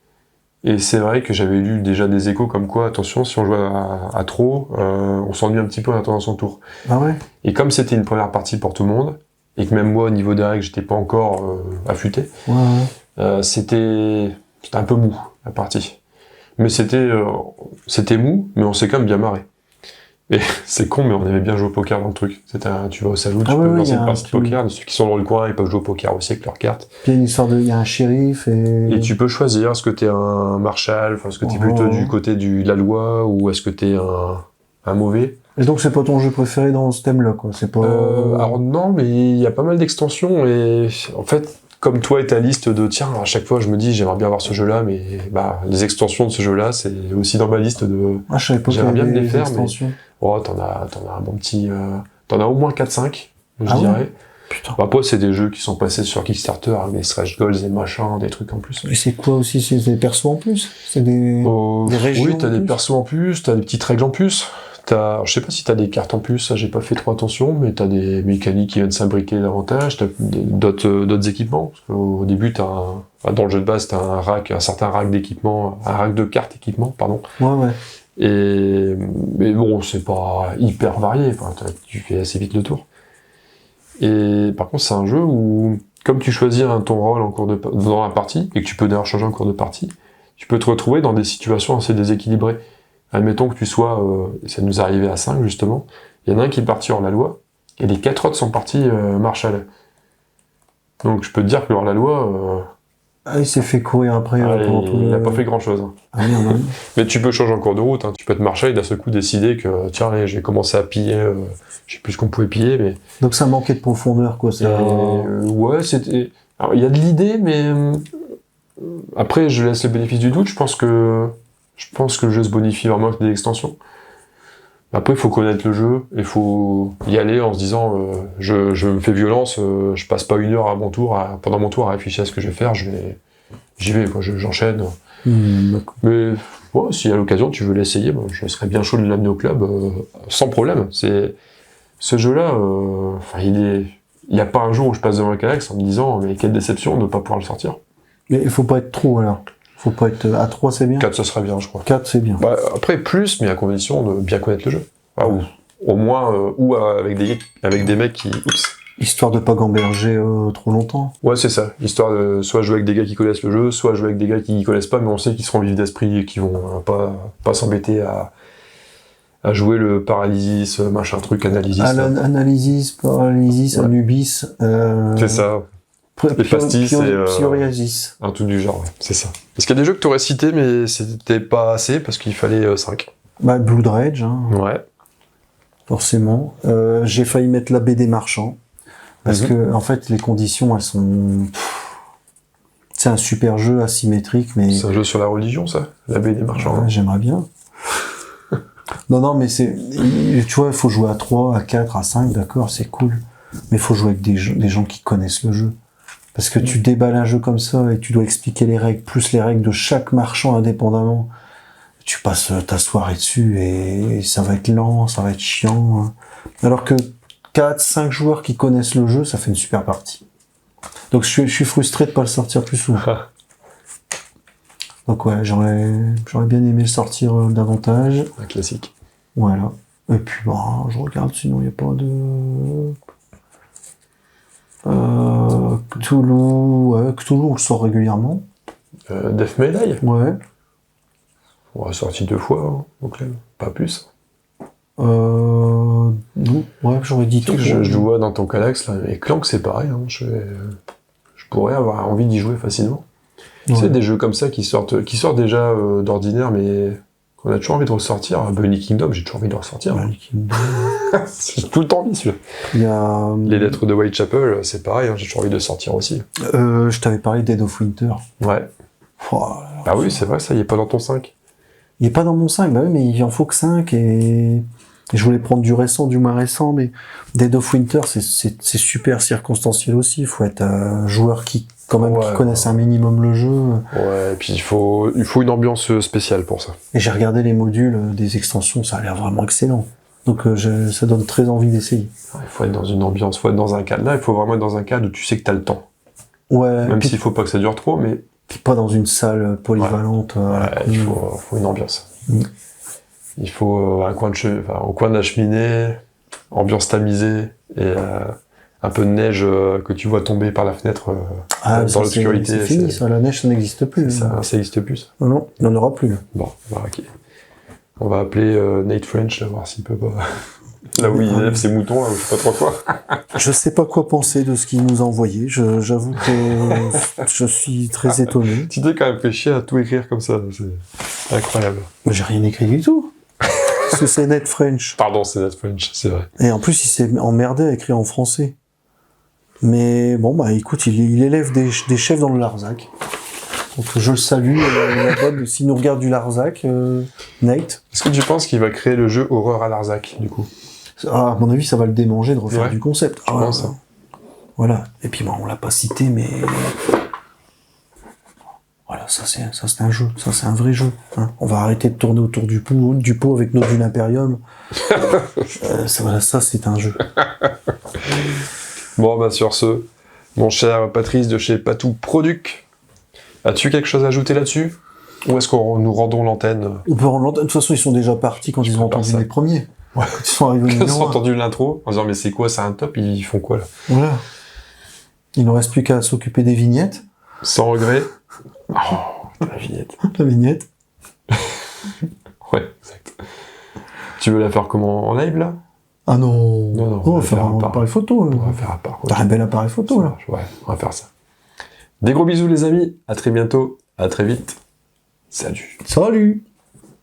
Et c'est vrai que j'avais lu déjà des échos comme quoi, attention, si on joue à trop, on s'ennuie un petit peu en attendant son tour. Ah ouais. Et comme c'était une première partie pour tout le monde, et que même moi, au niveau des règles, j'étais pas encore affûté, c'était un peu mou, la partie. Mais c'était mou, mais on s'est quand même bien marré. Et c'est con, mais on aimait bien jouer au poker dans le truc. Tu vas au salon, tu peux lancer une partie de poker, ceux qui sont dans le coin, ils peuvent jouer au poker aussi avec leurs cartes. Puis il y a un shérif et tu peux choisir, est-ce que t'es un marshal, est-ce que t'es plutôt du côté de la loi, ou est-ce que t'es un mauvais. Et donc c'est pas ton jeu préféré dans ce thème-là, quoi. C'est pas. Alors non, mais il y a pas mal d'extensions, et en fait, comme toi et ta liste de tiens, à chaque fois je me dis j'aimerais bien avoir ce jeu-là, mais les extensions de ce jeu-là, c'est aussi dans ma liste de. Ah, je savais pas j'aimerais bien me les faire, extensions. mais t'en as un bon petit. T'en as au moins 4-5, je dirais. Ouais. Putain. Après, c'est des jeux qui sont passés sur Kickstarter, avec des stretch goals et machin, des trucs en plus. Et c'est quoi aussi? C'est des persos en plus? C'est des régions? Oui, t'as des persos en plus, t'as des petites règles en plus. Je sais pas si t'as des cartes en plus, ça j'ai pas fait trop attention, mais t'as des mécaniques qui viennent s'imbriquer davantage, t'as d'autres équipements, parce qu'au début dans le jeu de base t'as un certain rack d'équipement, un rack de cartes équipement, pardon. Ouais. Mais bon, c'est pas hyper varié, tu fais assez vite le tour. Et par contre c'est un jeu où, comme tu choisis ton rôle dans la partie, et que tu peux d'ailleurs changer en cours de partie, tu peux te retrouver dans des situations assez déséquilibrées. Admettons que tu sois, ça nous est arrivé à 5 justement, il y en a un qui est parti hors la loi, et les 4 autres sont partis marshal. Donc je peux te dire que hors la loi... il s'est fait courir après. Il n'a pas fait grand chose. Ah merde. Mais tu peux changer en cours de route, tu peux être marshal et d'un seul coup décider que tiens, allez, j'ai commencé à piller, je sais plus ce qu'on pouvait piller, mais... Donc ça manquait de profondeur, quoi. Ouais, c'était... Alors il y a de l'idée, mais... Après je laisse le bénéfice du doute, je pense que le jeu se bonifie vraiment avec des extensions. Après, il faut connaître le jeu, il faut y aller en se disant je me fais violence, je passe pas une heure pendant mon tour à réfléchir à ce que je vais faire, j'y vais, j'enchaîne. Mais ouais, si à l'occasion tu veux l'essayer, je serais bien chaud de l'amener au club sans problème. Ce jeu-là, il n'y a pas un jour où je passe devant le Calax en me disant mais quelle déception de ne pas pouvoir le sortir. Mais il faut pas être trop alors. Faut pas être à 3, c'est bien. 4, ça serait bien, je crois. 4, c'est bien. Bah, après, plus, mais à condition de bien connaître le jeu. Ah, ou au moins, avec des mecs qui... Oups. Histoire de pas gamberger trop longtemps. Ouais, c'est ça. Histoire de soit jouer avec des gars qui connaissent le jeu, soit jouer avec des gars qui connaissent pas, mais on sait qu'ils seront vifs d'esprit et qui vont pas s'embêter à jouer le Paralysis, machin truc, Analysis. Analysis, Paralysis, Ouais. Anubis. C'est ça. Héphaestus et Psoriasis. un truc du genre, ouais. C'est ça. Parce qu'il y a des jeux que tu aurais cités, mais c'était pas assez, parce qu'il fallait 5. Bah, Blood Rage, hein, Ouais. forcément. J'ai failli mettre la BD Marchand. Parce que, en fait, les conditions, elles sont... C'est un super jeu asymétrique, mais... C'est un jeu sur la religion, ça, la BD Marchand. Ouais, j'aimerais bien. Non, mais c'est... Tu vois, il faut jouer à 3, à 4, à 5, d'accord, c'est cool. Mais il faut jouer avec des gens qui connaissent le jeu. Parce que tu déballes un jeu comme ça et tu dois expliquer les règles, plus les règles de chaque marchand indépendamment. Tu passes ta soirée dessus et ça va être lent, ça va être chiant. Hein. Alors que 4, 5 joueurs qui connaissent le jeu, ça fait une super partie. Donc je suis frustré de pas le sortir plus souvent. Donc ouais, j'aurais bien aimé le sortir davantage. Un classique. Voilà. Et puis bah, je regarde, sinon il n'y a pas de... Cthulhu, ouais, Cthulhu on le sort régulièrement. Death May Die. Ouais. On a sorti 2 fois, hein, donc pas plus. Non, ouais, j'aurais dit tout. Je vois dans ton Calax, là, et Clank c'est pareil, hein, je pourrais avoir envie d'y jouer facilement. Ouais. Tu sais, des jeux comme ça qui sortent déjà d'ordinaire, mais qu'on a toujours envie de ressortir. Bunny Kingdom, j'ai toujours envie de le ressortir. Ouais, J'ai tout le temps envie, celui-là. il y a... Les lettres de Whitechapel, c'est pareil, hein, j'ai toujours envie de le sortir aussi. je t'avais parlé de Dead of Winter. Ouais. Pouah, Ah oui, c'est vrai, ça, il est pas dans ton 5. il est pas dans mon 5, bah oui, mais il en faut que 5 et je voulais prendre du récent, du moins récent, mais Dead of Winter, c'est super circonstanciel aussi. Il faut être un joueur qui connaisse un minimum le jeu. Ouais, et puis il faut une ambiance spéciale pour ça. Et j'ai regardé les modules des extensions, ça a l'air vraiment excellent. Donc ça donne très envie d'essayer. Il faut être dans une ambiance, il faut être dans un cadre. Là, il faut vraiment être dans un cadre où tu sais que t'as le temps. Ouais. Même s'il faut pas que ça dure trop, mais... Puis pas dans une salle polyvalente. Il faut une ambiance. Il faut un coin au coin de la cheminée, ambiance tamisée, et un peu de neige que tu vois tomber par la fenêtre dans l'obscurité. C'est fini, ça. La neige, ça n'existe plus. Ça n'existe plus. Non, il n'y en aura plus. Là. Bon, bah, ok. On va appeler Nate French, là, voir s'il peut pas... Là où il élève ses moutons, là, je sais pas trop quoi. Je sais pas quoi penser de ce qu'il nous a envoyé. J'avoue que je suis très étonné. Tu t'es quand même fait chier à tout écrire comme ça, c'est incroyable. Mais j'ai rien écrit du tout. Parce que c'est Nate French. Pardon, c'est Nate French, c'est vrai. Et en plus, il s'est emmerdé à écrire en français. Mais bon, bah écoute, il élève des chefs dans le Larzac. Donc je le salue, s'il nous regarde du Larzac, Nate. Est-ce que tu penses qu'il va créer le jeu Horreur à Larzac, du coup? Ah, à mon avis, ça va le démanger de refaire du concept. Je pense, hein. Voilà. Et puis, bon, on l'a pas cité, mais... Voilà, ça c'est un jeu. Ça, c'est un vrai jeu. Hein. On va arrêter de tourner autour du pot avec nos dunes Imperium. Ça, c'est un jeu. Bon, bah, sur ce, mon cher Patrice de chez Patou Produc, as-tu quelque chose à ajouter là-dessus? Ou est-ce qu'on nous rendons l'antenne? On peut rendre l'antenne. De toute façon, ils sont déjà partis quand ils ont entendu les premiers. Ouais. Quand ils sont arrivés au Ils numéro ont 1. entendu l'intro en disant mais c'est quoi, c'est un top, ils font quoi là? Voilà. Il ne reste plus qu'à s'occuper des vignettes. Sans regret. Oh, la vignette. La vignette. Ouais, exact. Tu veux la faire comment, en live là? Ah non. Non, on va faire un appareil photo. On va faire à part. T'as un bel appareil photo là. Ouais, on va faire ça. Des gros bisous les amis, à très bientôt, à très vite. Salut. Salut.